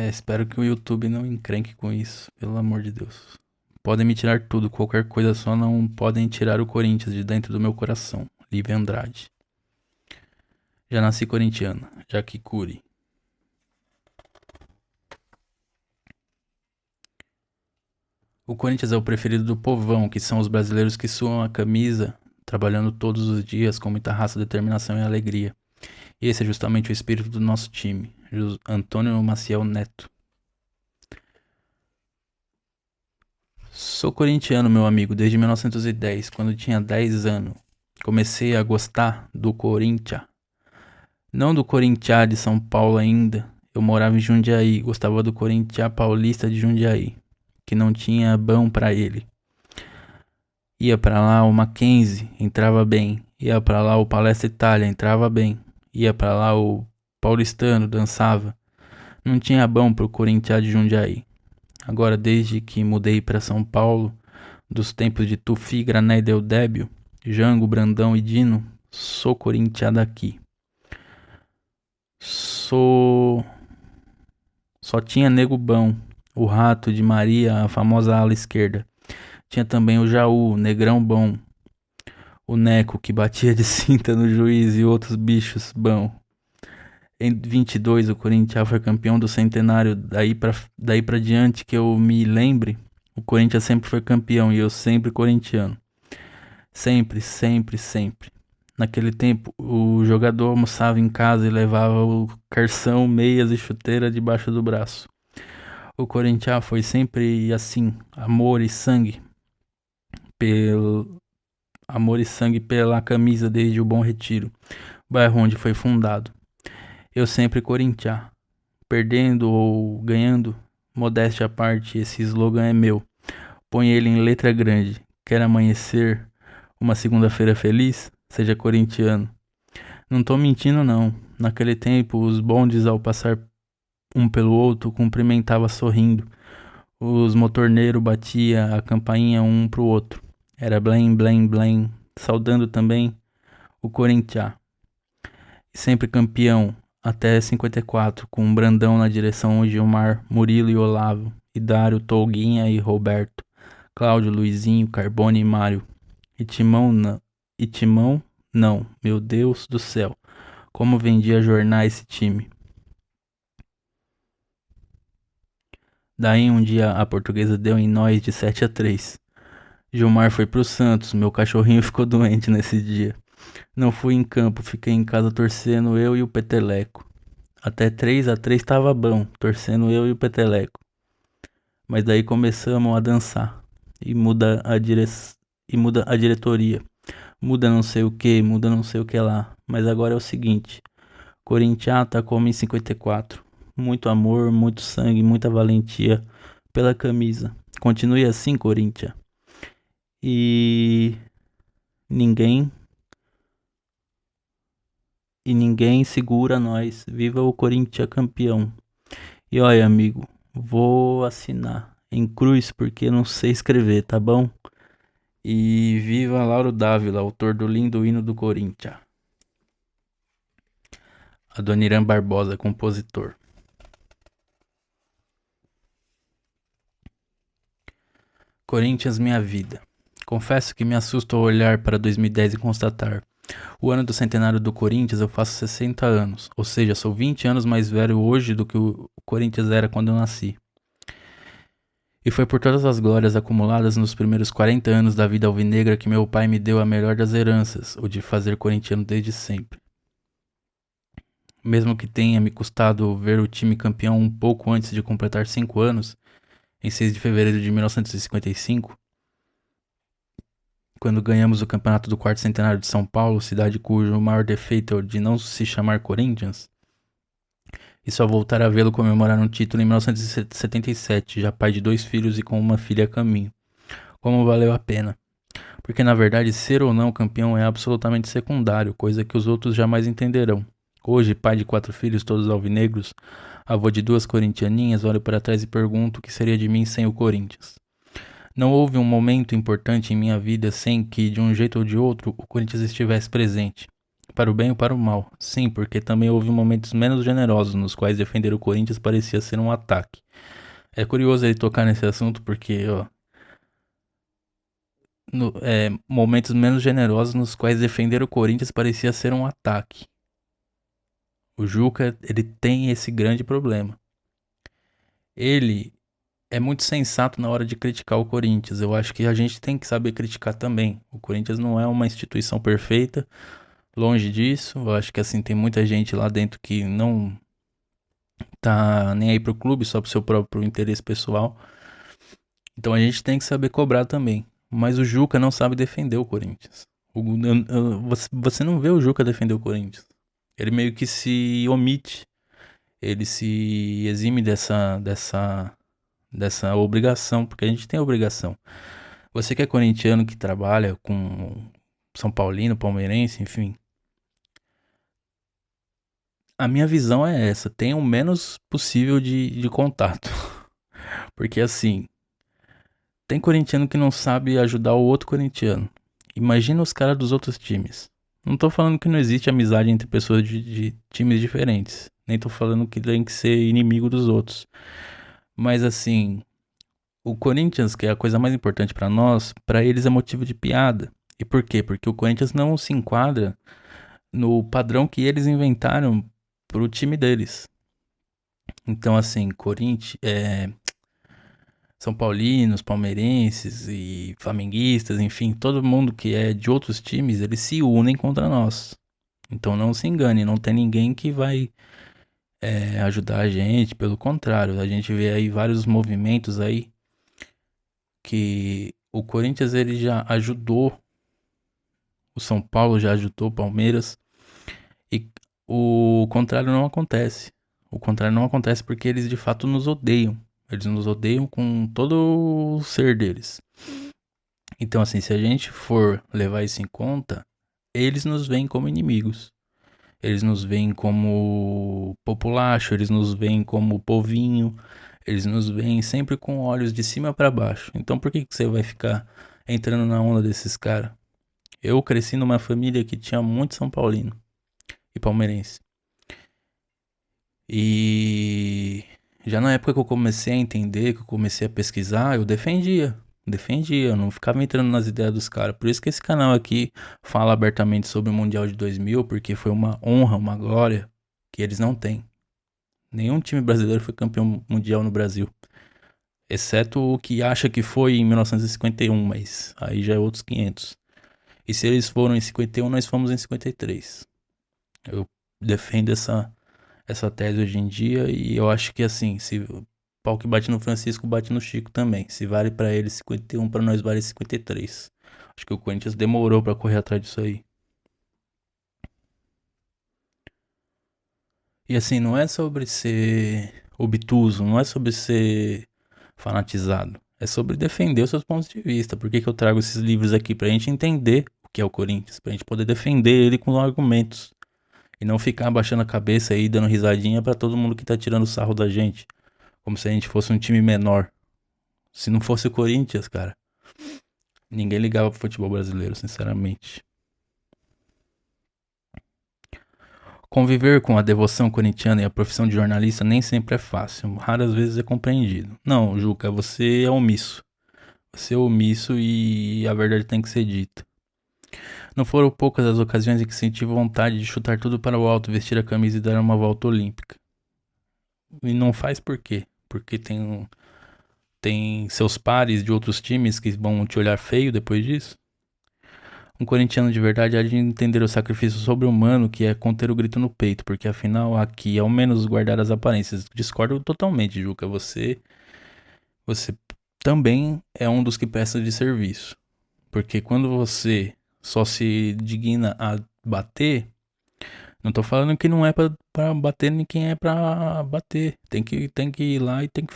Espero que o YouTube não encrenque com isso, pelo amor de Deus. Podem me tirar tudo, qualquer coisa, só não podem tirar o Corinthians de dentro do meu coração. Lívia Andrade. Já nasci corintiana, Jaque Curi. O Corinthians é o preferido do povão, que são os brasileiros que suam a camisa, trabalhando todos os dias com muita raça, determinação e alegria. E esse é justamente o espírito do nosso time. Antônio Maciel Neto. Sou corintiano, meu amigo, desde 1910, quando tinha 10 anos. Comecei a gostar do Corinthians. Não do Corinthians de São Paulo ainda. Eu morava em Jundiaí, gostava do Corinthians Paulista de Jundiaí, que não tinha bom pra ele. Ia pra lá o Mackenzie, entrava bem. Ia pra lá o Palestra Itália, entrava bem. Ia pra lá o Paulistano, dançava. Não tinha bom pro Corinthians de Jundiaí. Agora, desde que mudei pra São Paulo, dos tempos de Tufi, Grané e Deodébio, Jango, Brandão e Dino, sou Corinthians daqui. Só tinha nego bom, o Rato de Maria, a famosa ala esquerda. Tinha também o Jaú, o Negrão bom, o Neco que batia de cinta no juiz e outros bichos bom. Em 22, o Corinthians foi campeão do centenário. Daí pra diante que eu me lembre, o Corinthians sempre foi campeão e eu sempre corintiano. Sempre, sempre, sempre. Naquele tempo, o jogador almoçava em casa e levava o carção, meias e chuteira debaixo do braço. O Corinthians foi sempre assim, pelo amor e sangue pela camisa desde o Bom Retiro, bairro onde foi fundado. Eu sempre Corinthians, perdendo ou ganhando, modéstia à parte, esse slogan é meu. Põe ele em letra grande. Quer amanhecer uma segunda-feira feliz? Seja corintiano. Não tô mentindo não. Naquele tempo, os bondes ao passar um pelo outro cumprimentava sorrindo. Os motorneiros batia a campainha um pro outro. Era blém, blém, blém, saudando também o Corinthians. Sempre campeão, até 54, com um Brandão na direção Gilmar, Murilo e Olavo, e Dário, Tolguinha e Roberto, Cláudio, Luizinho, Carbone e Mário. E Timão, não, meu Deus do céu, como vendia jornais esse time. Daí um dia a Portuguesa deu em nós de 7-3. Gilmar foi pro Santos, meu cachorrinho ficou doente nesse dia. Não fui em campo, fiquei em casa torcendo eu e o Peteleco. Até 3-3 tava bom, torcendo eu e o Peteleco. Mas daí começamos a dançar. E muda a diretoria. Muda não sei o que, muda não sei o que lá. Mas agora é o seguinte: Corinthians tá como em 54. Muito amor, muito sangue, muita valentia pela camisa. Continue assim, Corinthians. E ninguém ninguém segura nós. Viva o Corinthians campeão. E olha, amigo, vou assinar em cruz porque não sei escrever, tá bom? E viva Lauro Dávila, autor do lindo hino do Corinthians. Adoniran Barbosa, compositor. Corinthians, minha vida. Confesso que me assusta ao olhar para 2010 e constatar: o ano do centenário do Corinthians eu faço 60 anos, ou seja, sou 20 anos mais velho hoje do que o Corinthians era quando eu nasci. E foi por todas as glórias acumuladas nos primeiros 40 anos da vida alvinegra que meu pai me deu a melhor das heranças, o de fazer corintiano desde sempre. Mesmo que tenha me custado ver o time campeão um pouco antes de completar 5 anos, em 6 de fevereiro de 1955, quando ganhamos o campeonato do quarto centenário de São Paulo, cidade cujo maior defeito é o de não se chamar Corinthians, e só voltar a vê-lo comemorar um título em 1977, já pai de 2 filhos e com uma filha a caminho. Como valeu a pena. Porque na verdade ser ou não campeão é absolutamente secundário, coisa que os outros jamais entenderão. Hoje, pai de 4 filhos, todos alvinegros, avô de 2 corintianinhas, olho para trás e pergunto o que seria de mim sem o Corinthians. Não houve um momento importante em minha vida sem que, de um jeito ou de outro, o Corinthians estivesse presente. Para o bem ou para o mal. Sim, porque também houve momentos menos generosos nos quais defender o Corinthians parecia ser um ataque. É curioso ele tocar nesse assunto porque, ó, momentos menos generosos nos quais defender o Corinthians parecia ser um ataque. O Juca, ele tem esse grande problema. Ele é muito sensato na hora de criticar o Corinthians. Eu acho que a gente tem que saber criticar também. O Corinthians não é uma instituição perfeita, longe disso. Eu acho que assim tem muita gente lá dentro que não tá nem aí pro clube, só pro seu próprio interesse pessoal. Então a gente tem que saber cobrar também. Mas o Juca não sabe defender o Corinthians. Você não vê o Juca defender o Corinthians. Ele meio que se omite. Ele se exime dessa obrigação, porque a gente tem a obrigação. Você que é corintiano, que trabalha com São Paulino, palmeirense, enfim. A minha visão é essa, tenha o menos possível de contato. Porque assim, tem corintiano que não sabe ajudar o outro corintiano. Imagina os caras dos outros times. Não tô falando que não existe amizade entre pessoas de times diferentes. Nem tô falando que tem que ser inimigo dos outros. Mas assim, o Corinthians, que é a coisa mais importante pra nós, pra eles é motivo de piada. E por quê? Porque o Corinthians não se enquadra no padrão que eles inventaram pro time deles. Então, assim, Corinthians, São Paulinos, palmeirenses e flamenguistas, enfim, todo mundo que é de outros times, eles se unem contra nós. Então não se engane, não tem ninguém que vai ajudar a gente, pelo contrário, a gente vê aí vários movimentos aí que o Corinthians ele já ajudou, o São Paulo já ajudou o Palmeiras e o contrário não acontece. O contrário não acontece porque eles de fato nos odeiam. Eles nos odeiam com todo o ser deles. Então, assim, se a gente for levar isso em conta, eles nos veem como inimigos. Eles nos veem como populacho, eles nos veem como povinho, eles nos veem sempre com olhos de cima para baixo. Então, por que você vai ficar entrando na onda desses caras? Eu cresci numa família que tinha muito São Paulino e palmeirense. E já na época que eu comecei a entender, que eu comecei a pesquisar, eu defendia, eu não ficava entrando nas ideias dos caras. Por isso que esse canal aqui fala abertamente sobre o Mundial de 2000, porque foi uma honra, uma glória que eles não têm. Nenhum time brasileiro foi campeão mundial no Brasil, exceto o que acha que foi em 1951, mas aí já é outros 500. E se eles foram em 51, nós fomos em 53. Eu defendo essa tese hoje em dia e eu acho que assim, se o pau que bate no Francisco bate no Chico também. Se vale pra ele 51, pra nós vale 53. Acho que o Corinthians demorou pra correr atrás disso aí. E assim, não é sobre ser obtuso, não é sobre ser fanatizado. É sobre defender os seus pontos de vista. Por que que eu trago esses livros aqui? Pra gente entender o que é o Corinthians, pra gente poder defender ele com argumentos. E não ficar abaixando a cabeça aí, dando risadinha pra todo mundo que tá tirando sarro da gente. Como se a gente fosse um time menor. Se não fosse o Corinthians, cara, ninguém ligava pro futebol brasileiro, sinceramente. Conviver com a devoção corintiana e a profissão de jornalista nem sempre é fácil. Raras vezes é compreendido. Não, Juca, você é omisso. Você é omisso e a verdade tem que ser dita. Não foram poucas as ocasiões em que senti vontade de chutar tudo para o alto, vestir a camisa e dar uma volta olímpica. E não faz por quê? Porque tem seus pares de outros times que vão te olhar feio depois disso? Um corintiano de verdade há de entender o sacrifício sobre-humano que é conter o grito no peito, porque afinal aqui ao menos guardar as aparências. Discordo totalmente, Juca. Você também é um dos que peça de serviço. Porque quando você só se digna a bater, não tô falando que não é pra bater nem quem é pra bater. Tem que ir lá e tem que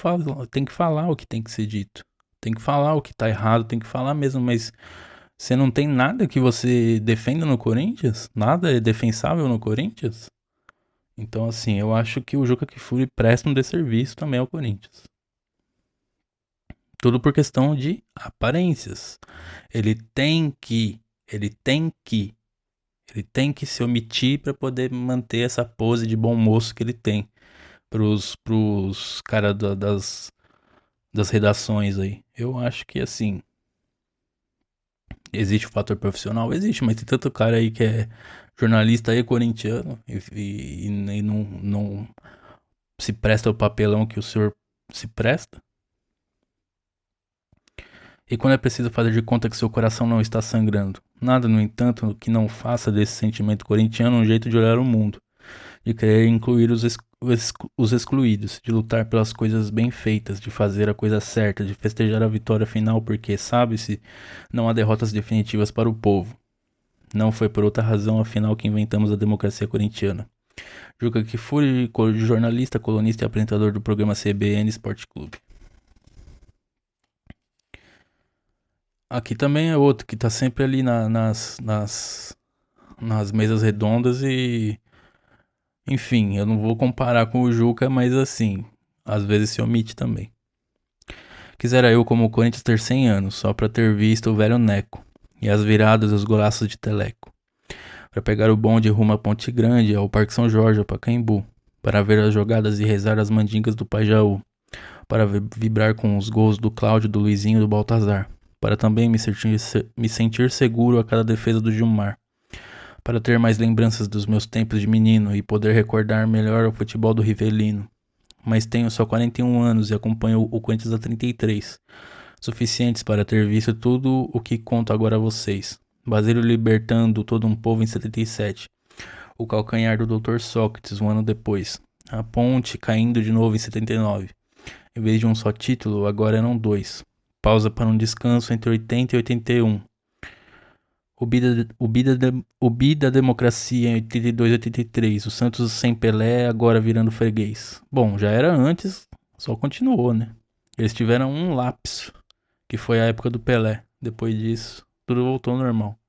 falar o que tem que ser dito. Tem que falar o que tá errado, tem que falar mesmo, mas você não tem nada que você defenda no Corinthians? Nada é defensável no Corinthians? Então, assim, eu acho que o Juca Kfouri presta um desserviço também ao Corinthians. Tudo por questão de aparências. Ele tem que, ele tem que, ele tem que se omitir para poder manter essa pose de bom moço que ele tem pros caras das redações aí. Eu acho que, assim, existe o fator profissional? Existe, mas tem tanto cara aí que é jornalista aí corintiano e não se presta o papelão que o senhor se presta. E quando é preciso fazer de conta que seu coração não está sangrando. Nada, no entanto, que não faça desse sentimento corintiano um jeito de olhar o mundo, de querer incluir os excluídos, de lutar pelas coisas bem feitas, de fazer a coisa certa, de festejar a vitória final, porque, sabe-se, não há derrotas definitivas para o povo. Não foi por outra razão, afinal, que inventamos a democracia corintiana. Juca Kfouri, jornalista, colunista e apresentador do programa CBN Sport Clube. Aqui também é outro que tá sempre ali nas mesas redondas e... Enfim, eu não vou comparar com o Juca, mas assim, às vezes se omite também. Quisera eu, como o Corinthians, ter 100 anos, só pra ter visto o velho Neco e as viradas e os golaços de Teleco. Para pegar o bonde rumo a Ponte Grande, ao Parque São Jorge, ao Pacaembu, para ver as jogadas e rezar as mandingas do Pajaú, para vibrar com os gols do Cláudio, do Luizinho e do Baltazar, para também me sentir seguro a cada defesa do Gilmar, para ter mais lembranças dos meus tempos de menino e poder recordar melhor o futebol do Rivelino. Mas tenho só 41 anos e acompanho o Corinthians há 33, suficientes para ter visto tudo o que conto agora a vocês. Basílio libertando todo um povo em 77, o calcanhar do Dr. Sócrates um ano depois, a ponte caindo de novo em 79. Em vez de um só título, agora eram dois. Pausa para um descanso entre 80 e 81. O bi da democracia em 82 e 83. O Santos sem Pelé, agora virando freguês. Bom, já era antes, só continuou, né? Eles tiveram um lapso, que foi a época do Pelé. Depois disso, tudo voltou ao normal.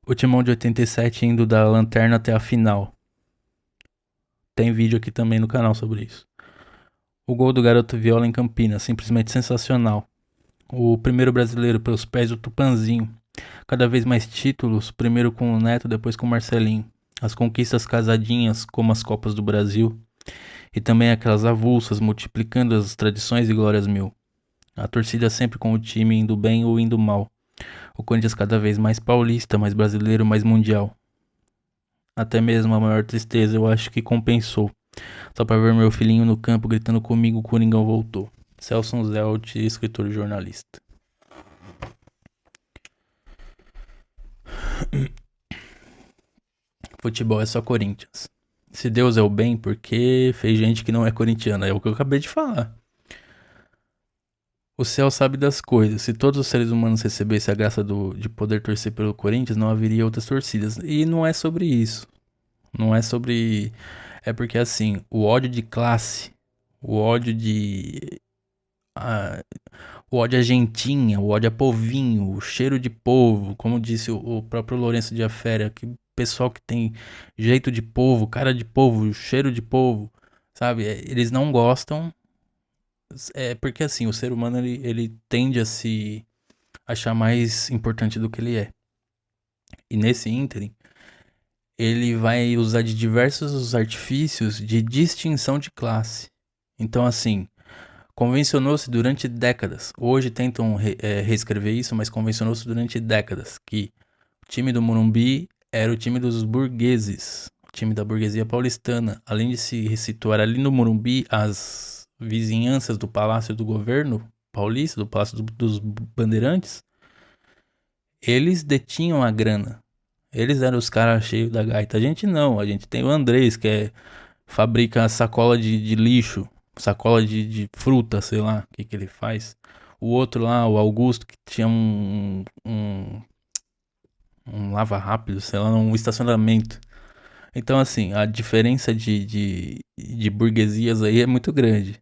O Timão de 87 indo da lanterna até a final. Tem vídeo aqui também no canal sobre isso. O gol do Garoto Viola em Campinas, simplesmente sensacional. O primeiro brasileiro pelos pés do Tupanzinho. Cada vez mais títulos, primeiro com o Neto, depois com o Marcelinho. As conquistas casadinhas, como as Copas do Brasil. E também aquelas avulsas, multiplicando as tradições e glórias mil. A torcida sempre com o time indo bem ou indo mal. O Corinthians cada vez mais paulista, mais brasileiro, mais mundial. Até mesmo a maior tristeza eu acho que compensou. Só pra ver meu filhinho no campo gritando comigo, o Coringão voltou. Celso Zelt, escritor e jornalista. Futebol é só Corinthians. Se Deus é o bem, por que fez gente que não é corintiana? É o que eu acabei de falar. O céu sabe das coisas. Se todos os seres humanos recebessem a graça de poder torcer pelo Corinthians, não haveria outras torcidas. E não é sobre isso. Não é sobre. É porque assim, o ódio de classe, o ódio de. a- o ódio a gentinha, o ódio a povinho, o cheiro de povo, como disse o próprio Lourenço de Aféria, que pessoal que tem jeito de povo, cara de povo, cheiro de povo, sabe? Eles não gostam. É porque assim, o ser humano ele tende a se achar mais importante do que ele é. E nesse ínterim, ele vai usar de diversos artifícios de distinção de classe. Então, assim, convencionou-se durante décadas. Hoje tentam reescrever isso, mas convencionou-se durante décadas que o time do Morumbi era o time dos burgueses, o time da burguesia paulistana. Além de se situar ali no Morumbi, as vizinhanças do Palácio do Governo Paulista, do Palácio dos Bandeirantes, eles detinham a grana. Eles eram os caras cheios da gaita. A gente não, a gente tem o Andrés, que fabrica sacola de lixo, sacola de fruta, sei lá, o que ele faz. O outro lá, o Augusto, que tinha um lava rápido, sei lá, um estacionamento. Então, assim, a diferença de burguesias aí é muito grande.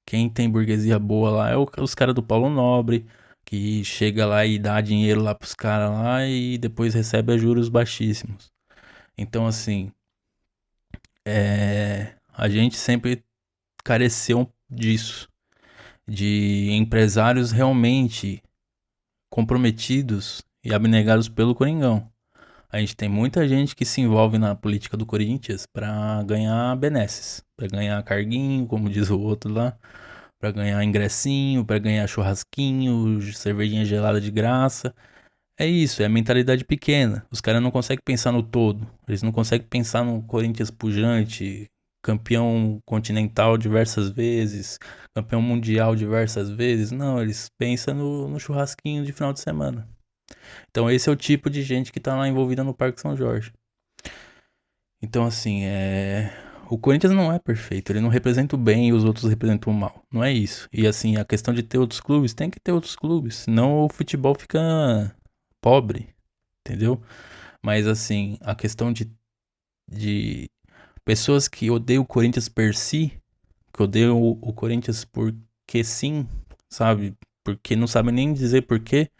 Quem tem burguesia boa lá é os caras do Paulo Nobre, que chega lá e dá dinheiro lá pros caras lá e depois recebe a juros baixíssimos. Então, assim, a gente sempre careceu disso, de empresários realmente comprometidos e abnegados pelo Coringão. A gente tem muita gente que se envolve na política do Corinthians pra ganhar benesses, pra ganhar carguinho, como diz o outro lá, pra ganhar ingressinho, pra ganhar churrasquinho, cervejinha gelada de graça. É isso, é a mentalidade pequena. Os caras não conseguem pensar no todo. Eles não conseguem pensar no Corinthians pujante, campeão continental diversas vezes, campeão mundial diversas vezes. Não, eles pensam no churrasquinho de final de semana. Então esse é o tipo de gente que tá lá envolvida no Parque São Jorge. Então assim, o Corinthians não é perfeito, ele não representa o bem e os outros representam o mal. Não é isso. E assim, a questão de ter outros clubes, tem que ter outros clubes, senão o futebol fica pobre, entendeu? Mas assim, a questão de pessoas que odeiam o Corinthians per si, que odeiam o Corinthians porque sim, sabe? Porque não sabem nem dizer porquê,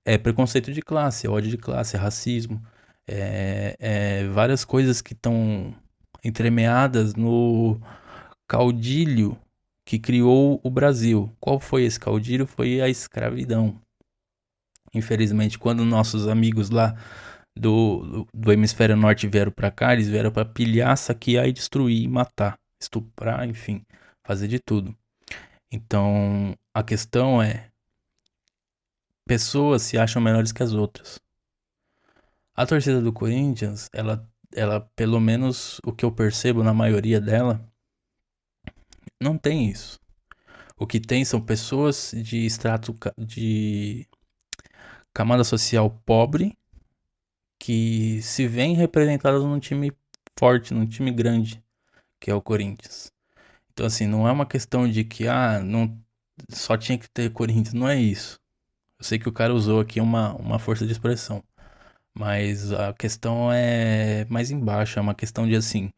é preconceito de classe, é ódio de classe, é racismo, é várias coisas que estão entremeadas no caudilho que criou o Brasil. Qual foi esse caudilho? Foi a escravidão. Infelizmente, quando nossos amigos lá do hemisfério norte vieram pra cá, eles vieram pra pilhar, saquear e destruir, matar, estuprar, enfim, fazer de tudo. Então, a questão é, pessoas se acham melhores que as outras. A torcida do Corinthians, ela, pelo menos o que eu percebo na maioria dela, não tem isso. O que tem são pessoas de de camada social pobre que se veem representadas num time forte, num time grande, que é o Corinthians. Então, assim, não é uma questão de que, não, só tinha que ter Corinthians, não é isso. Eu sei que o cara usou aqui uma força de expressão, mas a questão é mais embaixo, é uma questão de, assim,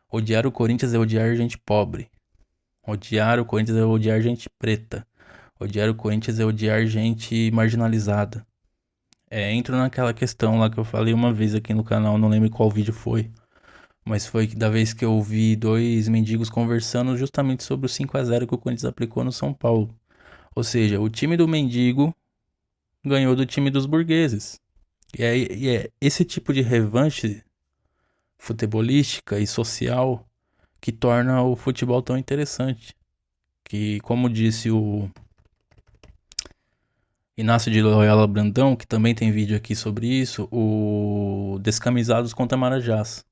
odiar o Corinthians é odiar gente pobre. Odiar o Corinthians é odiar gente preta. Odiar o Corinthians é odiar gente marginalizada. Entro naquela questão lá que eu falei uma vez aqui no canal, não lembro qual vídeo foi. Mas foi da vez que eu vi dois mendigos conversando justamente sobre o 5-0 que o Corinthians aplicou no São Paulo. Ou seja, o time do mendigo ganhou do time dos burgueses. E é esse tipo de revanche futebolística e social que torna o futebol tão interessante. Que, como disse o Inácio de Loyola Brandão, que também tem vídeo aqui sobre isso, o Descamisados contra Marajás.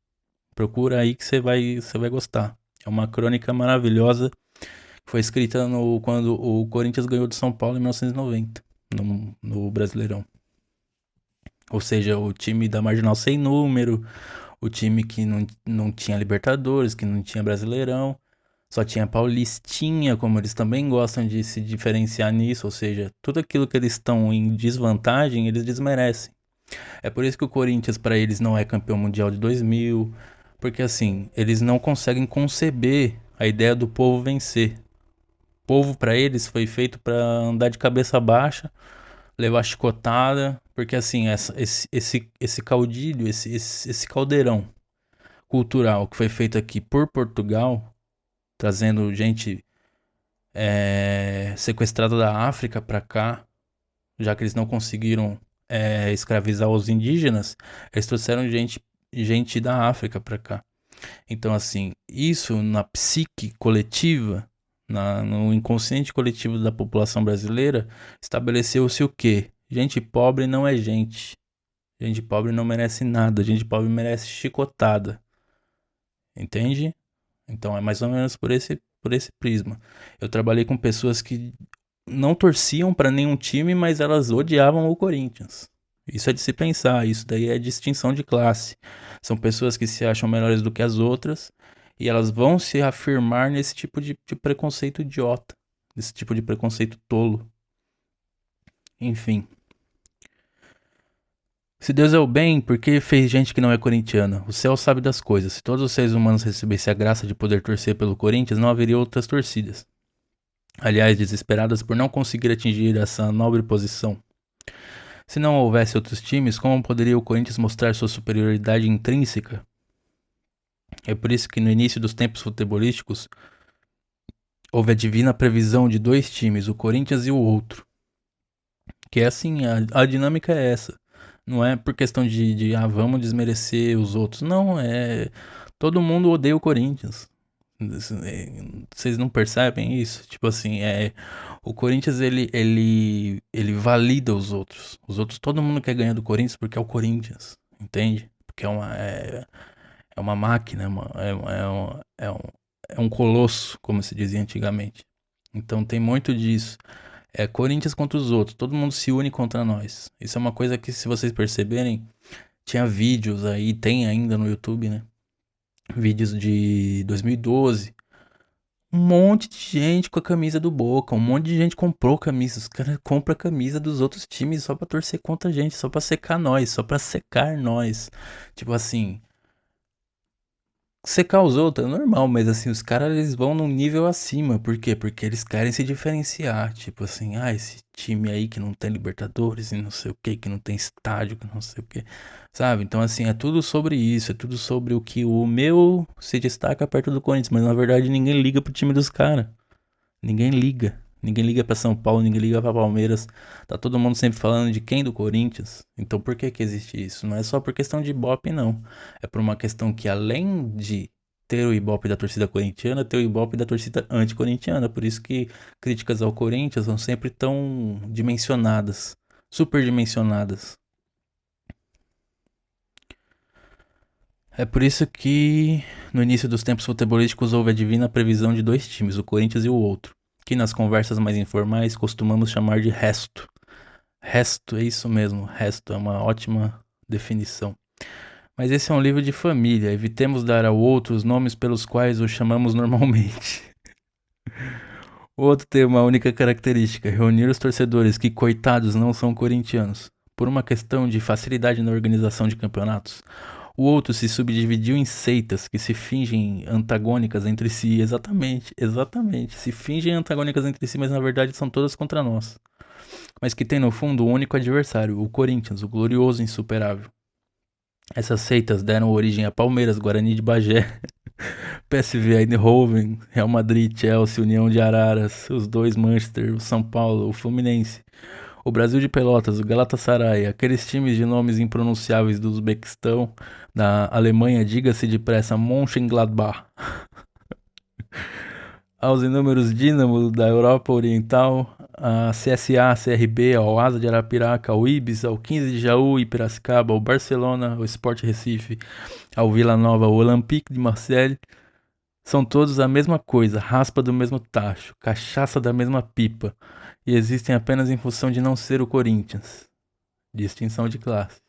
Procura aí que você vai gostar. É uma crônica maravilhosa que foi escrita quando o Corinthians ganhou do São Paulo em 1990, no Brasileirão. Ou seja, o time da Marginal sem número, o time que não tinha Libertadores, que não tinha Brasileirão, só tinha Paulistinha, como eles também gostam de se diferenciar nisso, ou seja, tudo aquilo que eles estão em desvantagem, eles desmerecem. É por isso que o Corinthians, para eles, não é campeão mundial de 2000, porque assim, eles não conseguem conceber a ideia do povo vencer. O povo, para eles, foi feito para andar de cabeça baixa, levar chicotada, porque assim, esse caudilho, esse caldeirão cultural que foi feito aqui por Portugal, trazendo gente sequestrada da África para cá, já que eles não conseguiram escravizar os indígenas, eles trouxeram gente da África para cá. Então, assim, isso na psique coletiva, no inconsciente coletivo da população brasileira, estabeleceu-se o quê? Gente pobre não é gente. Gente pobre não merece nada. Gente pobre merece chicotada. Entende? Então é mais ou menos por esse prisma. Eu trabalhei com pessoas que não torciam para nenhum time, mas elas odiavam o Corinthians. Isso é de se pensar, isso daí é distinção de classe. São pessoas que se acham melhores do que as outras e elas vão se afirmar nesse tipo de preconceito idiota, nesse tipo de preconceito tolo. Enfim. Se Deus é o bem, por que fez gente que não é corintiana? O céu sabe das coisas. Se todos os seres humanos recebessem a graça de poder torcer pelo Corinthians, não haveria outras torcidas. Aliás, desesperadas por não conseguir atingir essa nobre posição. Se não houvesse outros times, como poderia o Corinthians mostrar sua superioridade intrínseca? É por isso que no início dos tempos futebolísticos houve a divina previsão de dois times, o Corinthians e o outro. Que é assim, a dinâmica é essa. Não é por questão de vamos desmerecer os outros. Não, todo mundo odeia o Corinthians. Vocês não percebem isso? Tipo assim, o Corinthians ele valida os outros. Os outros, todo mundo quer ganhar do Corinthians porque é o Corinthians, entende? Porque é uma máquina, é um colosso, como se dizia antigamente. Então tem muito disso. É Corinthians contra os outros, todo mundo se une contra nós. Isso é uma coisa que, se vocês perceberem, tinha vídeos aí, tem ainda no YouTube, né? Vídeos de 2012. Um monte de gente com a camisa do Boca, um monte de gente comprou camisa. Os caras compram a camisa dos outros times só pra torcer contra a gente, só pra secar nós, só pra secar nós. Tipo assim, secar os outros é normal, mas assim, os caras eles vão num nível acima. Por quê? Porque eles querem se diferenciar. Tipo assim, esse time aí que não tem Libertadores e não sei o que não tem estádio, que não sei o que, sabe? Então, assim, é tudo sobre isso, é tudo sobre o que o meu se destaca perto do Corinthians, mas na verdade ninguém liga pro time dos caras. Ninguém liga. Ninguém liga pra São Paulo, ninguém liga pra Palmeiras. Tá todo mundo sempre falando de quem do Corinthians. Então por que que existe isso? Não é só por questão de Ibope, não. É por uma questão que, além de ter o Ibope da torcida corintiana, ter o Ibope da torcida anticorintiana. Por isso que críticas ao Corinthians são sempre tão dimensionadas, superdimensionadas. É por isso que no início dos tempos futebolísticos houve a divina previsão de dois times, o Corinthians e o outro, que nas conversas mais informais costumamos chamar de resto. Resto, é isso mesmo, resto é uma ótima definição. Mas esse é um livro de família, evitemos dar ao outro os nomes pelos quais o chamamos normalmente. O outro tem uma única característica: reunir os torcedores que, coitados, não são corintianos, por uma questão de facilidade na organização de campeonatos. O outro se subdividiu em seitas que se fingem antagônicas entre si. Exatamente, exatamente. Se fingem antagônicas entre si, mas na verdade são todas contra nós. Mas que tem no fundo um único adversário, o Corinthians, o glorioso e insuperável. Essas seitas deram origem a Palmeiras, Guarani de Bagé, PSV Eindhoven, Real Madrid, Chelsea, União de Araras, os dois Manchester, o São Paulo, o Fluminense, o Brasil de Pelotas, o Galatasaray, aqueles times de nomes impronunciáveis do Uzbequistão, da Alemanha, diga-se depressa, Mönchengladbach, aos inúmeros Dínamo da Europa Oriental, a CSA, CRB, ao Asa de Arapiraca, ao Ibis, ao 15 de Jaú e Piracicaba, ao Barcelona, ao Sport Recife, ao Vila Nova, ao Olympique de Marseille, são todos a mesma coisa, raspa do mesmo tacho, cachaça da mesma pipa, e existem apenas em função de não ser o Corinthians. Distinção de classe.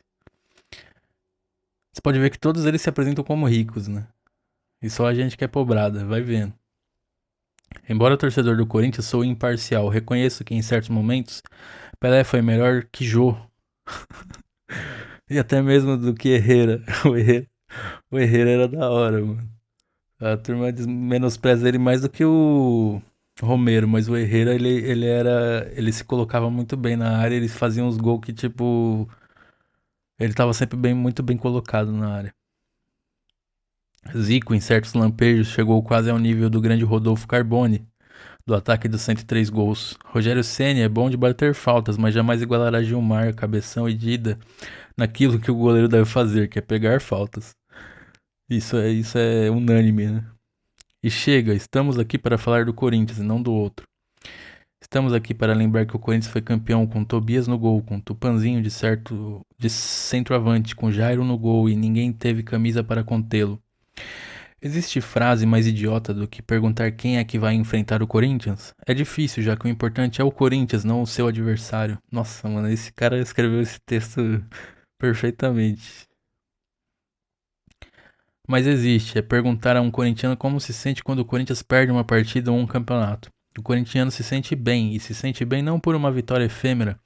Você pode ver que todos eles se apresentam como ricos, né? E só a gente que é pobrada, vai vendo. Embora o torcedor do Corinthians sou imparcial, reconheço que em certos momentos Pelé foi melhor que Jô. E até mesmo do que Herrera. O Herrera era da hora, mano. A turma menospreza ele mais do que o Romero, mas o Herrera, ele se colocava muito bem na área, ele fazia uns gols que, tipo, ele tava sempre muito bem colocado na área. Zico, em certos lampejos, chegou quase ao nível do grande Rodolfo Carboni, do ataque dos 103 gols. Rogério Ceni é bom de bater faltas, mas jamais igualará Gilmar, Cabeção e Dida naquilo que o goleiro deve fazer, que é pegar faltas. Isso é unânime, né? E chega, estamos aqui para falar do Corinthians e não do outro. Estamos aqui para lembrar que o Corinthians foi campeão com Tobias no gol, com Tupanzinho de centroavante, com Jairo no gol e ninguém teve camisa para contê-lo. Existe frase mais idiota do que perguntar quem é que vai enfrentar o Corinthians? É difícil, já que o importante é o Corinthians, não o seu adversário. Nossa, mano, esse cara escreveu esse texto perfeitamente. Mas existe, é perguntar a um corintiano como se sente quando o Corinthians perde uma partida ou um campeonato. O corintiano se sente bem, e se sente bem não por uma vitória efêmera,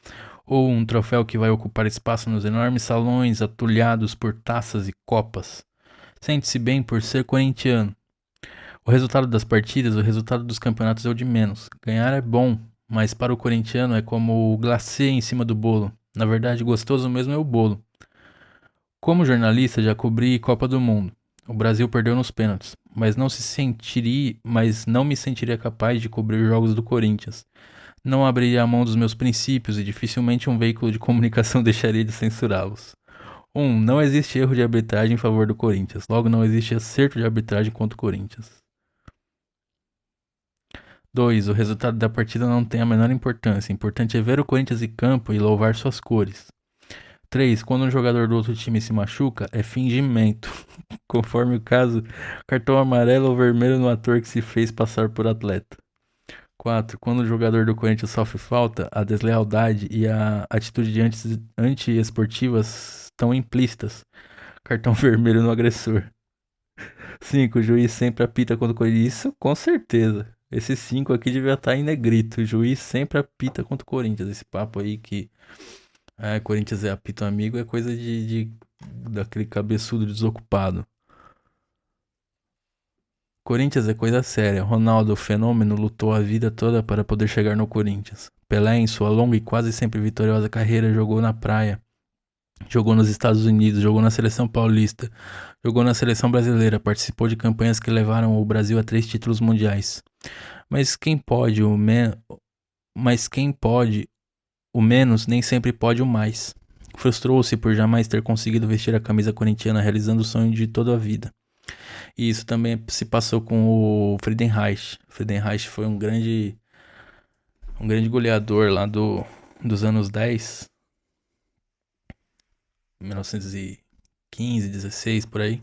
ou um troféu que vai ocupar espaço nos enormes salões atulhados por taças e copas. Sente-se bem por ser corintiano. O resultado das partidas, o resultado dos campeonatos é o de menos. Ganhar é bom, mas para o corintiano é como o glacê em cima do bolo. Na verdade, gostoso mesmo é o bolo. Como jornalista, já cobri Copa do Mundo. O Brasil perdeu nos pênaltis, mas não me sentiria capaz de cobrir jogos do Corinthians. Não abriria a mão dos meus princípios e dificilmente um veículo de comunicação deixaria de censurá-los. Não existe erro de arbitragem em favor do Corinthians. Logo, não existe acerto de arbitragem contra o Corinthians. 2. O resultado da partida não tem a menor importância. Importante é ver o Corinthians em campo e louvar suas cores. 3. Quando um jogador do outro time se machuca, é fingimento. Conforme o caso, cartão amarelo ou vermelho no ator que se fez passar por atleta. 4. Quando o jogador do Corinthians sofre falta, a deslealdade e a atitude anti-esportivas estão implícitas. Cartão vermelho no agressor. 5. O juiz sempre apita quando o Corinthians. Isso com certeza. Esses 5 aqui devia estar em negrito. O juiz sempre apita contra o Corinthians. Esse papo aí que Corinthians é apito amigo é coisa daquele cabeçudo desocupado. Corinthians é coisa séria. Ronaldo, o fenômeno, lutou a vida toda para poder chegar no Corinthians. Pelé, em sua longa e quase sempre vitoriosa carreira, jogou na praia, jogou nos Estados Unidos, jogou na seleção paulista, jogou na seleção brasileira, participou de campanhas que levaram o Brasil a 3 títulos mundiais. Mas quem pode o menos nem sempre pode o mais. Frustrou-se por jamais ter conseguido vestir a camisa corintiana, realizando o sonho de toda a vida. E isso também se passou com o Friedenreich. Friedenreich foi um grande goleador lá dos anos 10, 1915, 16, por aí.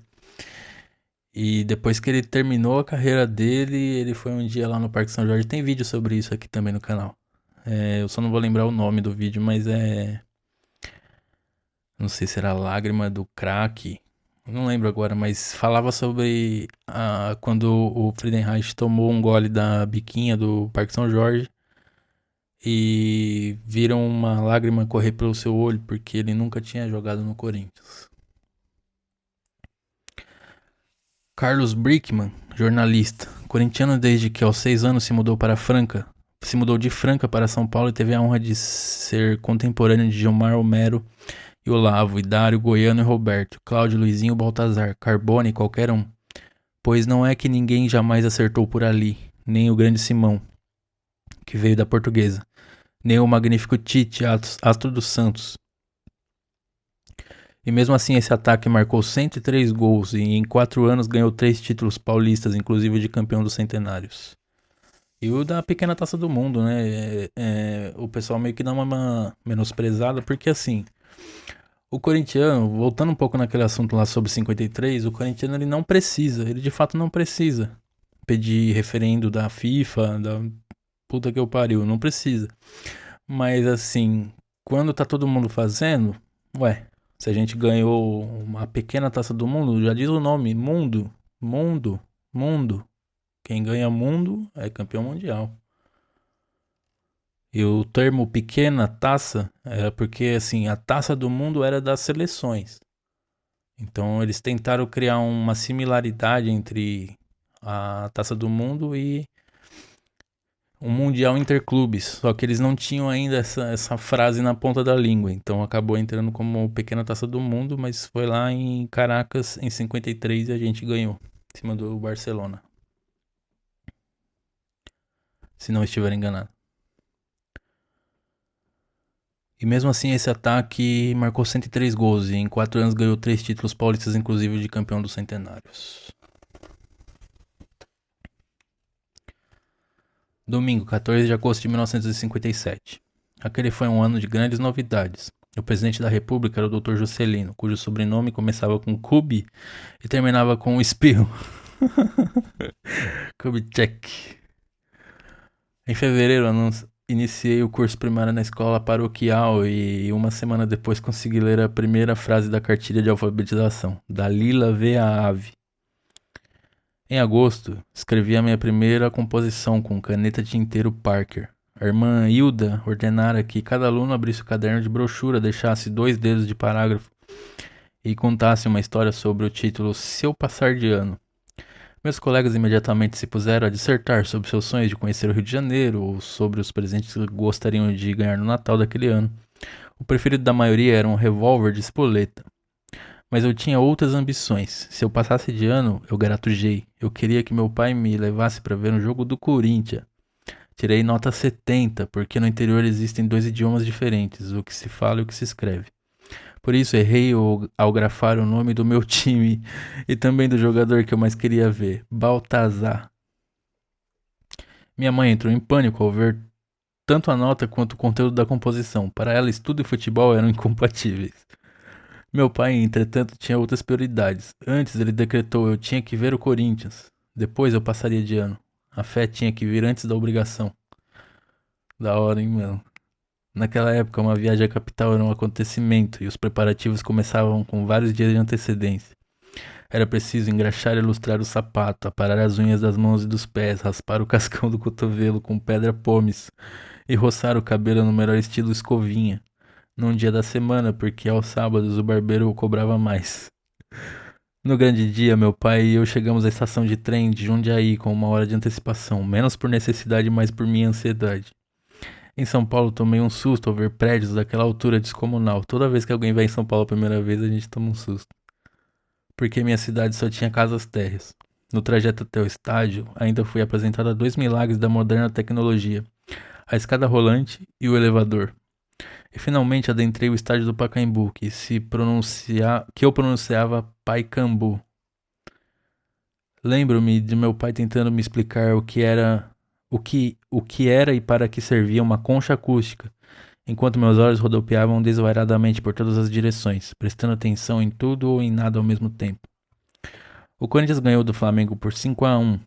E depois que ele terminou a carreira dele, ele foi um dia lá no Parque São Jorge. Tem vídeo sobre isso aqui também no canal. Eu só não vou lembrar o nome do vídeo, mas é. Não sei se era Lágrima do Crack. Não lembro agora, mas falava sobre quando o Friedenreich tomou um gole da biquinha do Parque São Jorge e viram uma lágrima correr pelo seu olho porque ele nunca tinha jogado no Corinthians. Carlos Brickman, jornalista, corintiano desde que aos 6 anos se mudou de Franca para São Paulo e teve a honra de ser contemporâneo de Gilmar Homero e Olavo, Idário, Goiano e Roberto, Cláudio, Luizinho, Baltazar, Carbone, qualquer um. Pois não é que ninguém jamais acertou por ali, nem o grande Simão, que veio da Portuguesa, nem o magnífico Tite, astro dos Santos. E mesmo assim esse ataque marcou 103 gols e em 4 anos ganhou 3 títulos paulistas, inclusive de campeão dos centenários. E o da pequena Taça do Mundo, né? O pessoal meio que dá uma menosprezada, porque assim, o corintiano, voltando um pouco naquele assunto lá sobre 53, o corintiano ele não precisa, ele de fato não precisa pedir referendo da FIFA, da puta que eu pariu, não precisa. Mas assim, quando tá todo mundo fazendo, ué, se a gente ganhou uma pequena Taça do Mundo, já diz o nome, mundo, mundo, mundo. Quem ganha mundo é campeão mundial. E o termo pequena taça era porque assim, a Taça do Mundo era das seleções. Então eles tentaram criar uma similaridade entre a Taça do Mundo e um Mundial Interclubes. Só que eles não tinham ainda essa frase na ponta da língua. Então acabou entrando como Pequena Taça do Mundo, mas foi lá em Caracas em 53 e a gente ganhou em cima do Barcelona. Se não estiver enganado. E mesmo assim esse ataque marcou 103 gols e em 4 anos ganhou 3 títulos paulistas, inclusive de campeão dos centenários. Domingo, 14 de agosto de 1957. Aquele foi um ano de grandes novidades. O presidente da república era o Dr. Juscelino, cujo sobrenome começava com Kubi e terminava com espirro. Kubitschek. Em fevereiro, iniciei o curso primário na escola paroquial e uma semana depois consegui ler a primeira frase da cartilha de alfabetização. Dalila vê a ave. Em agosto, escrevi a minha primeira composição com caneta tinteiro Parker. A irmã Hilda ordenara que cada aluno abrisse o caderno de brochura, deixasse 2 dedos de parágrafo e contasse uma história sobre o título Seu Passar de Ano. Meus colegas imediatamente se puseram a dissertar sobre seus sonhos de conhecer o Rio de Janeiro ou sobre os presentes que gostariam de ganhar no Natal daquele ano. O preferido da maioria era um revólver de espoleta. Mas eu tinha outras ambições. Se eu passasse de ano, eu garatujei. Eu queria que meu pai me levasse para ver um jogo do Corinthians. Tirei nota 70, porque no interior existem 2 idiomas diferentes, o que se fala e o que se escreve. Por isso errei ao grafar o nome do meu time e também do jogador que eu mais queria ver, Baltazar. Minha mãe entrou em pânico ao ver tanto a nota quanto o conteúdo da composição. Para ela, estudo e futebol eram incompatíveis. Meu pai, entretanto, tinha outras prioridades. Antes, ele decretou eu tinha que ver o Corinthians. Depois, eu passaria de ano. A fé tinha que vir antes da obrigação. Da hora, hein, mano? Naquela época, uma viagem à capital era um acontecimento e os preparativos começavam com vários dias de antecedência. Era preciso engraxar e lustrar o sapato, aparar as unhas das mãos e dos pés, raspar o cascão do cotovelo com pedra pomes e roçar o cabelo no melhor estilo escovinha. Num dia da semana, porque aos sábados o barbeiro cobrava mais. No grande dia, meu pai e eu chegamos à estação de trem de Jundiaí com 1 hora de antecipação, menos por necessidade, mais por minha ansiedade. Em São Paulo, tomei um susto ao ver prédios daquela altura descomunal. Toda vez que alguém vai em São Paulo a primeira vez, a gente toma um susto. Porque minha cidade só tinha casas térreas. No trajeto até o estádio, ainda fui apresentado a 2 milagres da moderna tecnologia: a escada rolante e o elevador. E finalmente adentrei o estádio do Pacaembu, que eu pronunciava Paicambu. Lembro-me de meu pai tentando me explicar o que era e para que servia uma concha acústica, enquanto meus olhos rodopiavam desvairadamente por todas as direções, prestando atenção em tudo ou em nada ao mesmo tempo. O Corinthians ganhou do Flamengo por 5-1.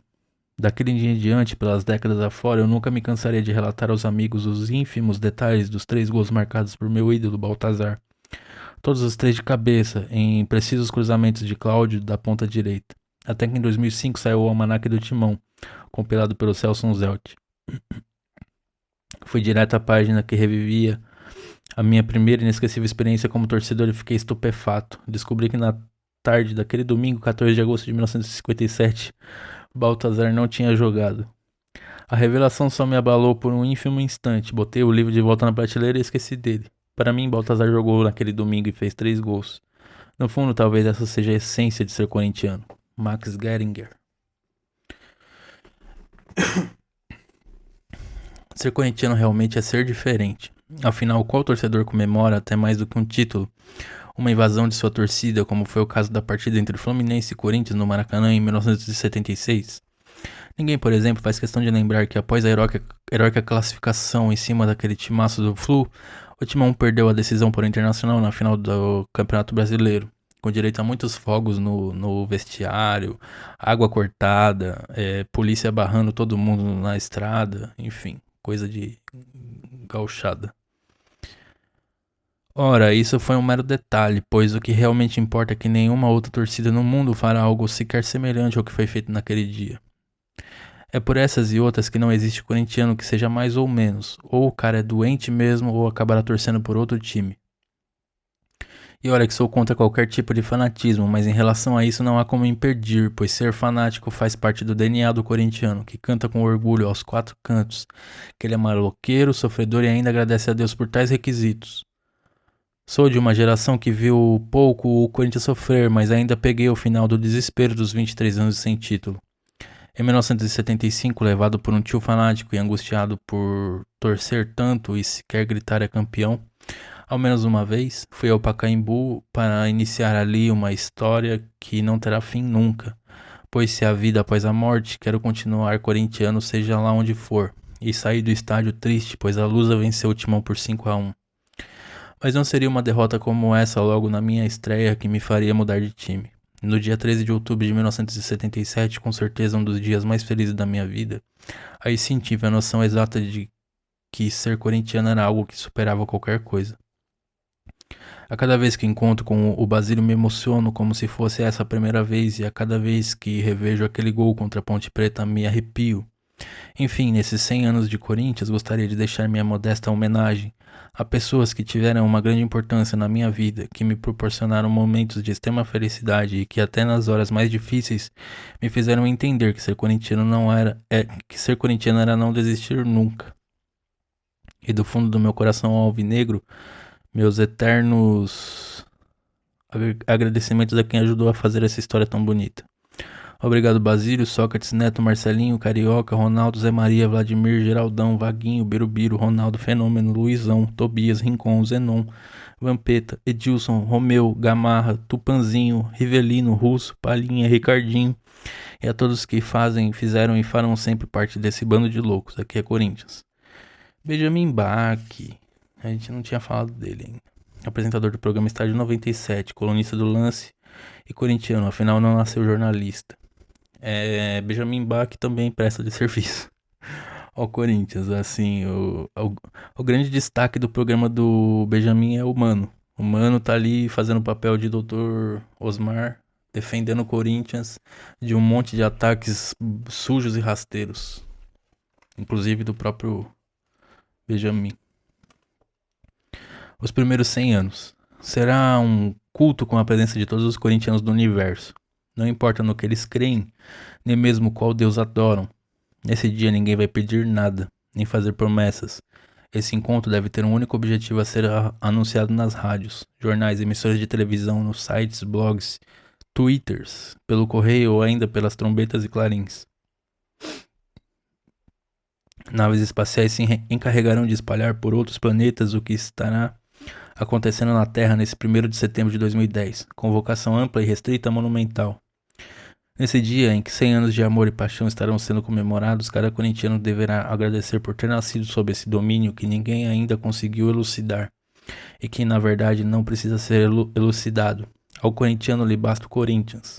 Daquele dia em diante, pelas décadas afora, eu nunca me cansaria de relatar aos amigos os ínfimos detalhes dos 3 gols marcados por meu ídolo Baltazar. Todos os 3 de cabeça, em precisos cruzamentos de Cláudio da ponta direita. Até que em 2005 saiu o Almanaque do Timão, compilado pelo Celso Zelt. Fui direto à página que revivia a minha primeira inesquecível experiência como torcedor e fiquei estupefato. Descobri que na tarde daquele domingo, 14 de agosto de 1957, Baltazar não tinha jogado. A revelação só me abalou por um ínfimo instante. Botei o livro de volta na prateleira e esqueci dele. Para mim, Baltazar jogou naquele domingo e fez 3 gols. No fundo, talvez essa seja a essência de ser corintiano. Max Geringer. Ser corintiano realmente é ser diferente. Afinal, qual torcedor comemora, até mais do que um título, uma invasão de sua torcida, como foi o caso da partida entre Fluminense e Corinthians no Maracanã em 1976? Ninguém, por exemplo, faz questão de lembrar que após a heróica classificação em cima daquele timaço do Flu, o Timão perdeu a decisão por Internacional na final do Campeonato Brasileiro, com direito a muitos fogos no vestiário, água cortada, polícia barrando todo mundo na estrada, enfim, coisa de gauchada. Ora, isso foi um mero detalhe, pois o que realmente importa é que nenhuma outra torcida no mundo fará algo sequer semelhante ao que foi feito naquele dia. É por essas e outras que não existe corintiano que seja mais ou menos, ou o cara é doente mesmo ou acabará torcendo por outro time. E olha que sou contra qualquer tipo de fanatismo, mas em relação a isso não há como impedir, pois ser fanático faz parte do DNA do corintiano, que canta com orgulho aos 4 cantos, que ele é maloqueiro, sofredor e ainda agradece a Deus por tais requisitos. Sou de uma geração que viu pouco o Corinthians sofrer, mas ainda peguei o final do desespero dos 23 anos sem título. Em 1975, levado por um tio fanático e angustiado por torcer tanto e sequer gritar é campeão, ao menos uma vez, fui ao Pacaembu para iniciar ali uma história que não terá fim nunca, pois se há vida após a morte, quero continuar corintiano seja lá onde for, e sair do estádio triste, pois a Lusa venceu o Timão por 5-1. Mas não seria uma derrota como essa logo na minha estreia que me faria mudar de time. No dia 13 de outubro de 1977, com certeza um dos dias mais felizes da minha vida, aí sim tive a noção exata de que ser corintiano era algo que superava qualquer coisa. A cada vez que encontro com o Basílio me emociono como se fosse essa a primeira vez, e a cada vez que revejo aquele gol contra a Ponte Preta me arrepio. Enfim, nesses 100 anos de Corinthians, gostaria de deixar minha modesta homenagem a pessoas que tiveram uma grande importância na minha vida, que me proporcionaram momentos de extrema felicidade e que até nas horas mais difíceis me fizeram entender que ser corintiano era não desistir nunca. E do fundo do meu coração alvinegro, meus eternos agradecimentos a quem ajudou a fazer essa história tão bonita. Obrigado Basílio, Sócrates, Neto, Marcelinho, Carioca, Ronaldo, Zé Maria, Vladimir, Geraldão, Vaguinho, Birubiru, Ronaldo, Fenômeno, Luizão, Tobias, Rincon, Zenon, Vampeta, Edilson, Romeu, Gamarra, Tupanzinho, Rivelino, Russo, Palinha, Ricardinho e a todos que fizeram e farão sempre parte desse bando de loucos. Aqui é Corinthians. Benjamin Bach, a gente não tinha falado dele ainda. Apresentador do programa Estádio 97, colunista do Lance e corintiano, afinal não nasceu jornalista. Benjamin Bach também presta de serviço ao Corinthians. Assim, o grande destaque do programa do Benjamin é o Mano. O Mano tá ali fazendo o papel de Dr. Osmar, defendendo o Corinthians de um monte de ataques sujos e rasteiros, inclusive do próprio Benjamin. Os primeiros 100 anos. Será um culto com a presença de todos os corintianos do universo. Não importa no que eles creem, nem mesmo qual Deus adoram. Nesse dia ninguém vai pedir nada, nem fazer promessas. Esse encontro deve ter um único objetivo a ser anunciado nas rádios, jornais, emissoras de televisão, nos sites, blogs, twitters, pelo correio ou ainda pelas trombetas e clarins. Naves espaciais se encarregarão de espalhar por outros planetas o que estará acontecendo na Terra nesse 1º de setembro de 2010. Convocação ampla e restrita monumental. Nesse dia em que 100 anos de amor e paixão estarão sendo comemorados, cada corintiano deverá agradecer por ter nascido sob esse domínio que ninguém ainda conseguiu elucidar e que na verdade não precisa ser elucidado. Ao corintiano lhe basta o Corinthians.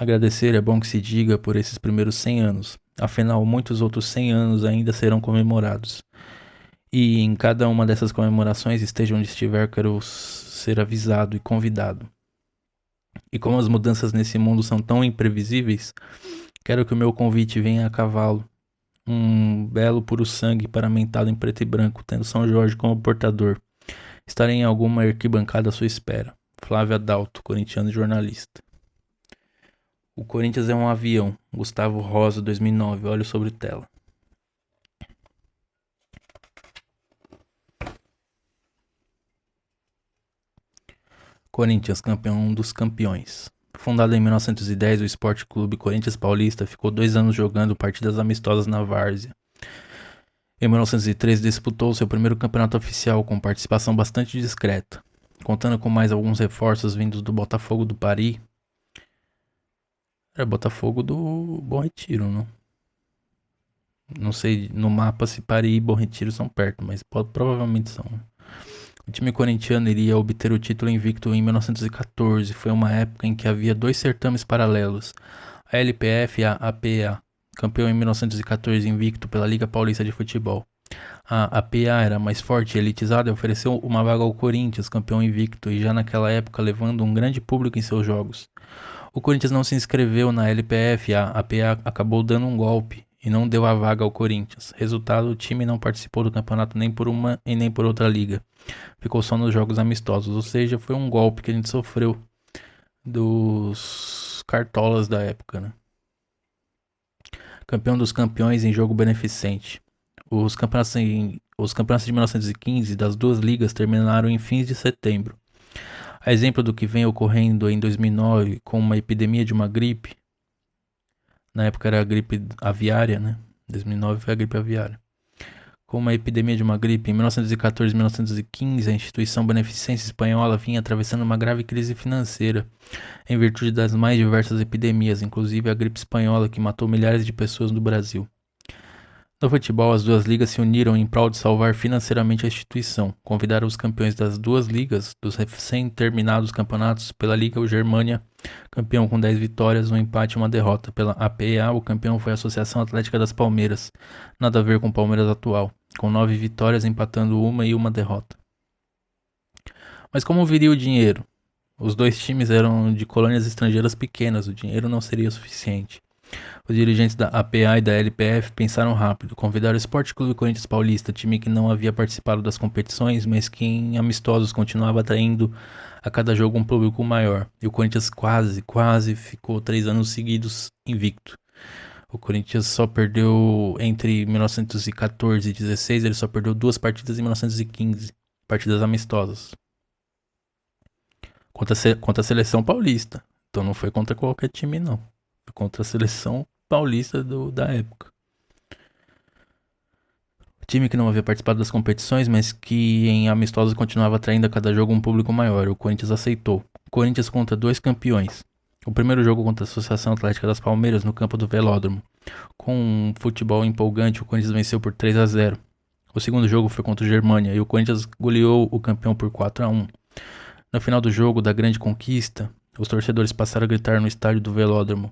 Agradecer é bom que se diga por esses primeiros 100 anos, afinal, muitos outros 100 anos ainda serão comemorados. E em cada uma dessas comemorações, esteja onde estiver, quero ser avisado e convidado. E como as mudanças nesse mundo são tão imprevisíveis, quero que o meu convite venha a cavalo. Um belo puro sangue paramentado em preto e branco, tendo São Jorge como portador. Estarei em alguma arquibancada à sua espera. Flávio Adalto, corintiano e jornalista. O Corinthians é um avião. Gustavo Rosa, 2009. Olho sobre tela. Corinthians, campeão dos campeões. Fundado em 1910, o Esporte Clube Corinthians Paulista ficou 2 anos jogando partidas amistosas na várzea. Em 1913, disputou seu primeiro campeonato oficial com participação bastante discreta, contando com mais alguns reforços vindos do Botafogo do Paris. Era Botafogo do Bom Retiro, não? Não sei no mapa se Paris e Bom Retiro são perto, mas provavelmente são. O time corintiano iria obter o título invicto em 1914. Foi uma época em que havia 2 certames paralelos, a LPF e a APA. Campeão em 1914 invicto pela Liga Paulista de Futebol. A APA era mais forte e elitizada e ofereceu uma vaga ao Corinthians, campeão invicto, e já naquela época levando um grande público em seus jogos. O Corinthians não se inscreveu na LPF e a APA acabou dando um golpe e não deu a vaga ao Corinthians. Resultado, o time não participou do campeonato nem por uma e nem por outra liga. Ficou só nos jogos amistosos, ou seja, foi um golpe que a gente sofreu dos cartolas da época, né? Campeão dos campeões em jogo beneficente. Os campeonatos de 1915 das 2 ligas terminaram em fins de setembro. A exemplo do que vem ocorrendo em 2009 com uma epidemia de uma gripe. Na época era a gripe aviária, né? 2009 foi a gripe aviária. Com uma epidemia de uma gripe, em 1914 e 1915, a instituição beneficente espanhola vinha atravessando uma grave crise financeira, em virtude das mais diversas epidemias, inclusive a gripe espanhola, que matou milhares de pessoas no Brasil. No futebol, as 2 ligas se uniram em prol de salvar financeiramente a instituição. Convidaram os campeões das 2 ligas, dos recém-terminados campeonatos, pela Liga o Germânia, campeão com 10 vitórias, um empate e uma derrota. Pela APA, o campeão foi a Associação Atlética das Palmeiras, nada a ver com o Palmeiras atual, com 9 vitórias, empatando uma e uma derrota. Mas como viria o dinheiro? Os 2 times eram de colônias estrangeiras pequenas, o dinheiro não seria suficiente. Os dirigentes da APA e da LPF pensaram rápido, convidaram o Esporte Clube Corinthians Paulista, time que não havia participado das competições, mas que em amistosos continuava atraindo a cada jogo um público maior. E o Corinthians quase ficou 3 anos seguidos invicto. O Corinthians só perdeu entre 1914 e 16, ele só perdeu 2 partidas em 1915, partidas amistosas. Contra a seleção paulista. Então não foi contra qualquer time, não. Foi contra a seleção paulista da época. O time que não havia participado das competições, mas que em amistosos continuava atraindo a cada jogo um público maior. O Corinthians aceitou. Corinthians contra 2 campeões. O primeiro jogo contra a Associação Atlética das Palmeiras no campo do Velódromo. Com um futebol empolgante, o Corinthians venceu por 3-0. O segundo jogo foi contra o Germânia e o Corinthians goleou o campeão por 4-1. No final do jogo da grande conquista, os torcedores passaram a gritar no estádio do Velódromo: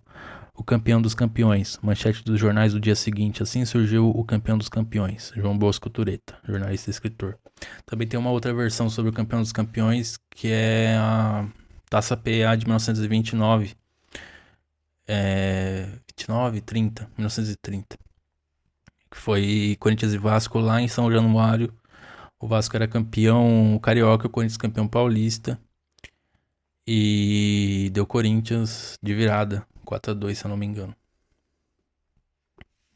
o campeão dos campeões, manchete dos jornais do dia seguinte. Assim surgiu o campeão dos campeões, João Bosco Tureta, jornalista e escritor. Também tem uma outra versão sobre o campeão dos campeões, que é a Taça PA de 1929. 1930. Que foi Corinthians e Vasco lá em São Januário. O Vasco era campeão carioca, o Corinthians campeão paulista. E deu Corinthians de virada, 4-2, se eu não me engano.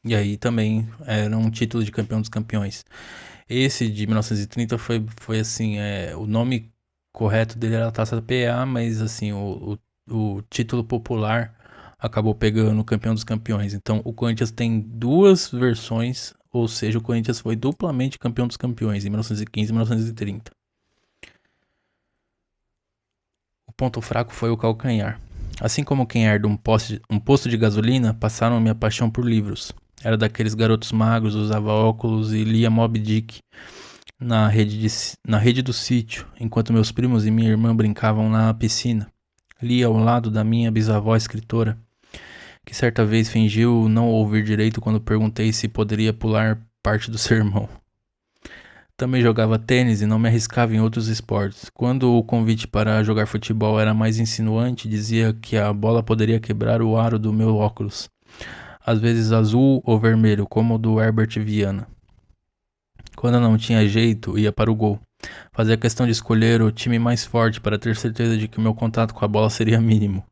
E aí também era um título de campeão dos campeões. Esse de 1930 foi assim, o nome correto dele era a Taça PA, mas assim, o título popular acabou pegando o campeão dos campeões. Então o Corinthians tem 2 versões, ou seja, o Corinthians foi duplamente campeão dos campeões em 1915 e 1930. O ponto fraco foi o calcanhar. Assim como quem herda um posto de gasolina, passaram minha paixão por livros. Era daqueles garotos magros, usava óculos e lia Moby Dick na rede do sítio, enquanto meus primos e minha irmã brincavam na piscina. Li ao lado da minha bisavó escritora, que certa vez fingiu não ouvir direito quando perguntei se poderia pular parte do sermão. Também jogava tênis e não me arriscava em outros esportes. Quando o convite para jogar futebol era mais insinuante, dizia que a bola poderia quebrar o aro do meu óculos, às vezes azul ou vermelho, como o do Herbert Viana. Quando não tinha jeito, ia para o gol. Fazia questão de escolher o time mais forte para ter certeza de que o meu contato com a bola seria mínimo.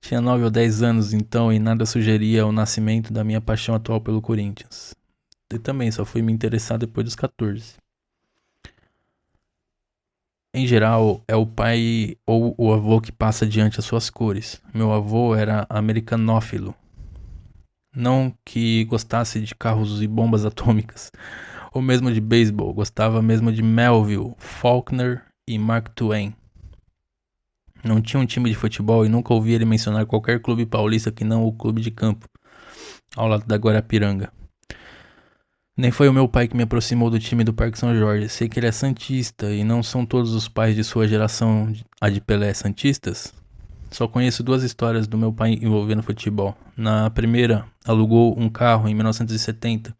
Tinha 9 ou 10 anos então e nada sugeria o nascimento da minha paixão atual pelo Corinthians. E também só fui me interessar depois dos 14. Em geral, é o pai ou o avô que passa adiante as suas cores. Meu avô era americanófilo. Não que gostasse de carros e bombas atômicas, ou mesmo de beisebol, gostava mesmo de Melville, Faulkner e Mark Twain. Não tinha um time de futebol e nunca ouvi ele mencionar qualquer clube paulista que não o clube de campo, ao lado da Guarapiranga. Nem foi o meu pai que me aproximou do time do Parque São Jorge. Sei que ele é santista e não são todos os pais de sua geração a de Pelé santistas. Só conheço 2 histórias do meu pai envolvendo futebol. Na primeira, alugou um carro em 1970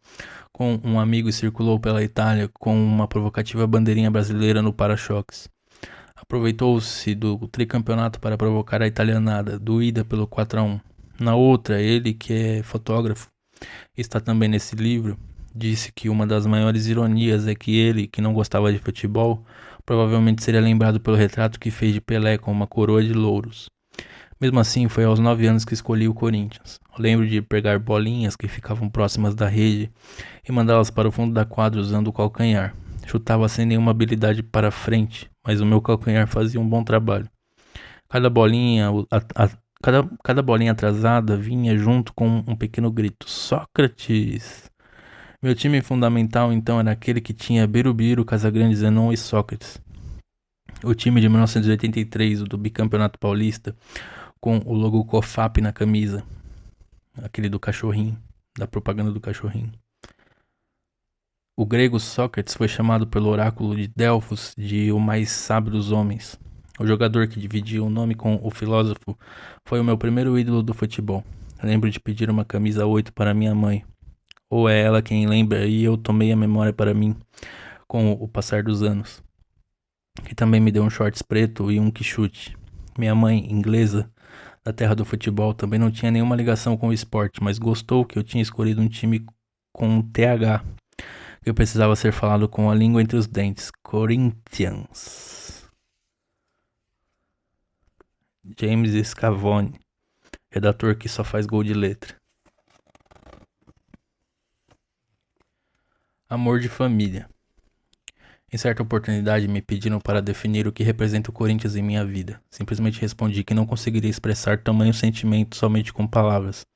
com um amigo e circulou pela Itália com uma provocativa bandeirinha brasileira no para-choques. Aproveitou-se do tricampeonato para provocar a italianada, doída pelo 4-1. Na outra, ele, que é fotógrafo, está também nesse livro, disse que uma das maiores ironias é que ele, que não gostava de futebol, provavelmente seria lembrado pelo retrato que fez de Pelé com uma coroa de louros. Mesmo assim, foi aos 9 anos que escolhi o Corinthians. Lembro de pegar bolinhas que ficavam próximas da rede e mandá-las para o fundo da quadra usando o calcanhar. Chutava sem nenhuma habilidade para frente, mas o meu calcanhar fazia um bom trabalho. Cada bolinha, cada bolinha atrasada vinha junto com um pequeno grito: Sócrates! Meu time fundamental então era aquele que tinha Birubiru, Casagrande, Zenon e Sócrates. O time de 1983, o do bicampeonato paulista, com o logo COFAP na camisa. Aquele do cachorrinho, da propaganda do cachorrinho. O grego Sócrates foi chamado pelo oráculo de Delfos de o mais sábio dos homens. O jogador que dividia o nome com o filósofo foi o meu primeiro ídolo do futebol. Lembro de pedir uma camisa 8 para minha mãe. Ou é ela quem lembra e eu tomei a memória para mim com o passar dos anos. Que também me deu um shorts preto e um quichute. Minha mãe, inglesa, da terra do futebol, também não tinha nenhuma ligação com o esporte, mas gostou que eu tinha escolhido um time com TH, que eu precisava ser falado com a língua entre os dentes. Corinthians. James Scavone, redator que só faz gol de letra. Amor de família. Em certa oportunidade me pediram para definir o que representa o Corinthians em minha vida. Simplesmente respondi que não conseguiria expressar tamanho sentimento somente com palavras.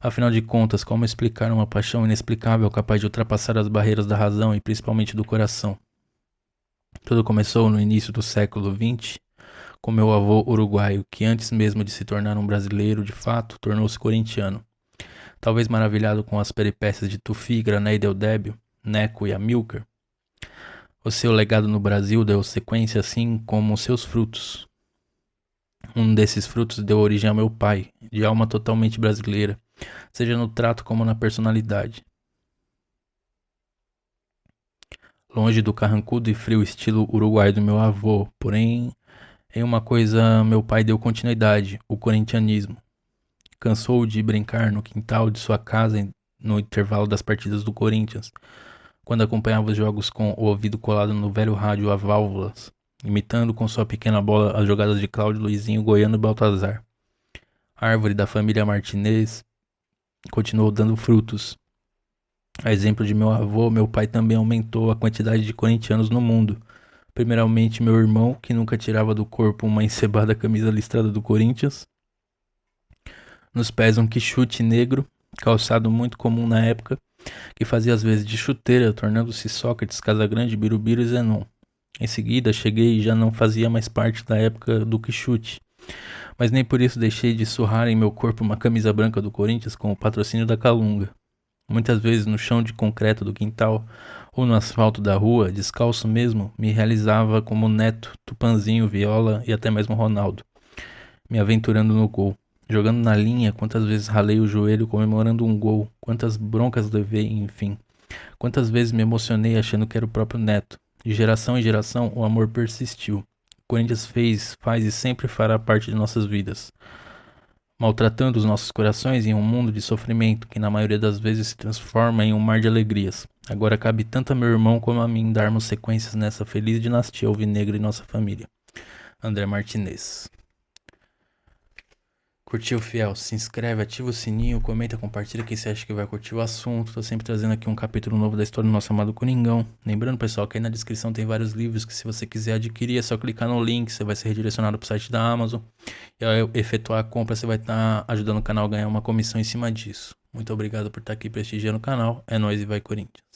Afinal de contas, como explicar uma paixão inexplicável capaz de ultrapassar as barreiras da razão e principalmente do coração? Tudo começou no início do século XX, com meu avô uruguaio, que antes mesmo de se tornar um brasileiro de fato, tornou-se corintiano. Talvez maravilhado com as peripécias de Tufi, Grané e Deodébio, Neco e Amilcar. O seu legado no Brasil deu sequência assim como os seus frutos. Um desses frutos deu origem ao meu pai, de alma totalmente brasileira, seja no trato como na personalidade. Longe do carrancudo e frio estilo uruguaio do meu avô, porém, em uma coisa meu pai deu continuidade, o corintianismo. Cansou de brincar no quintal de sua casa no intervalo das partidas do Corinthians, quando acompanhava os jogos com o ouvido colado no velho rádio a válvulas, imitando com sua pequena bola as jogadas de Cláudio, Luizinho, Goiano e Baltazar. A árvore da família Martinez continuou dando frutos. A exemplo de meu avô, meu pai também aumentou a quantidade de corintianos no mundo. Primeiramente meu irmão, que nunca tirava do corpo uma encebada camisa listrada do Corinthians. Nos pés um quichute negro, calçado muito comum na época, que fazia às vezes de chuteira, tornando-se Sócrates, Casagrande, Birubiru e Zenon. Em seguida, cheguei e já não fazia mais parte da época do quichute, mas nem por isso deixei de surrar em meu corpo uma camisa branca do Corinthians com o patrocínio da Calunga. Muitas vezes no chão de concreto do quintal ou no asfalto da rua, descalço mesmo, me realizava como Neto, Tupanzinho, Viola e até mesmo Ronaldo. me aventurando no gol. Jogando na linha, quantas vezes ralei o joelho comemorando um gol, quantas broncas levei, enfim. Quantas vezes me emocionei achando que era o próprio Neto. De geração em geração, o amor persistiu. O Corinthians fez, faz e sempre fará parte de nossas vidas, maltratando os nossos corações em um mundo de sofrimento que na maioria das vezes se transforma em um mar de alegrias. Agora cabe tanto a meu irmão como a mim darmos sequências nessa feliz dinastia alvinegra em nossa família. André Martinez. Curtiu, fiel? Se inscreve, ativa o sininho, comenta, compartilha quem você acha que vai curtir o assunto. Tô sempre trazendo aqui um capítulo novo da história do nosso amado Coringão. Lembrando, pessoal, que aí na descrição tem vários livros que se você quiser adquirir é só clicar no link, você vai ser redirecionado pro site da Amazon. E ao efetuar a compra, você vai estar ajudando o canal a ganhar uma comissão em cima disso. Muito obrigado por estar aqui prestigiando o canal. É nóis e vai Corinthians.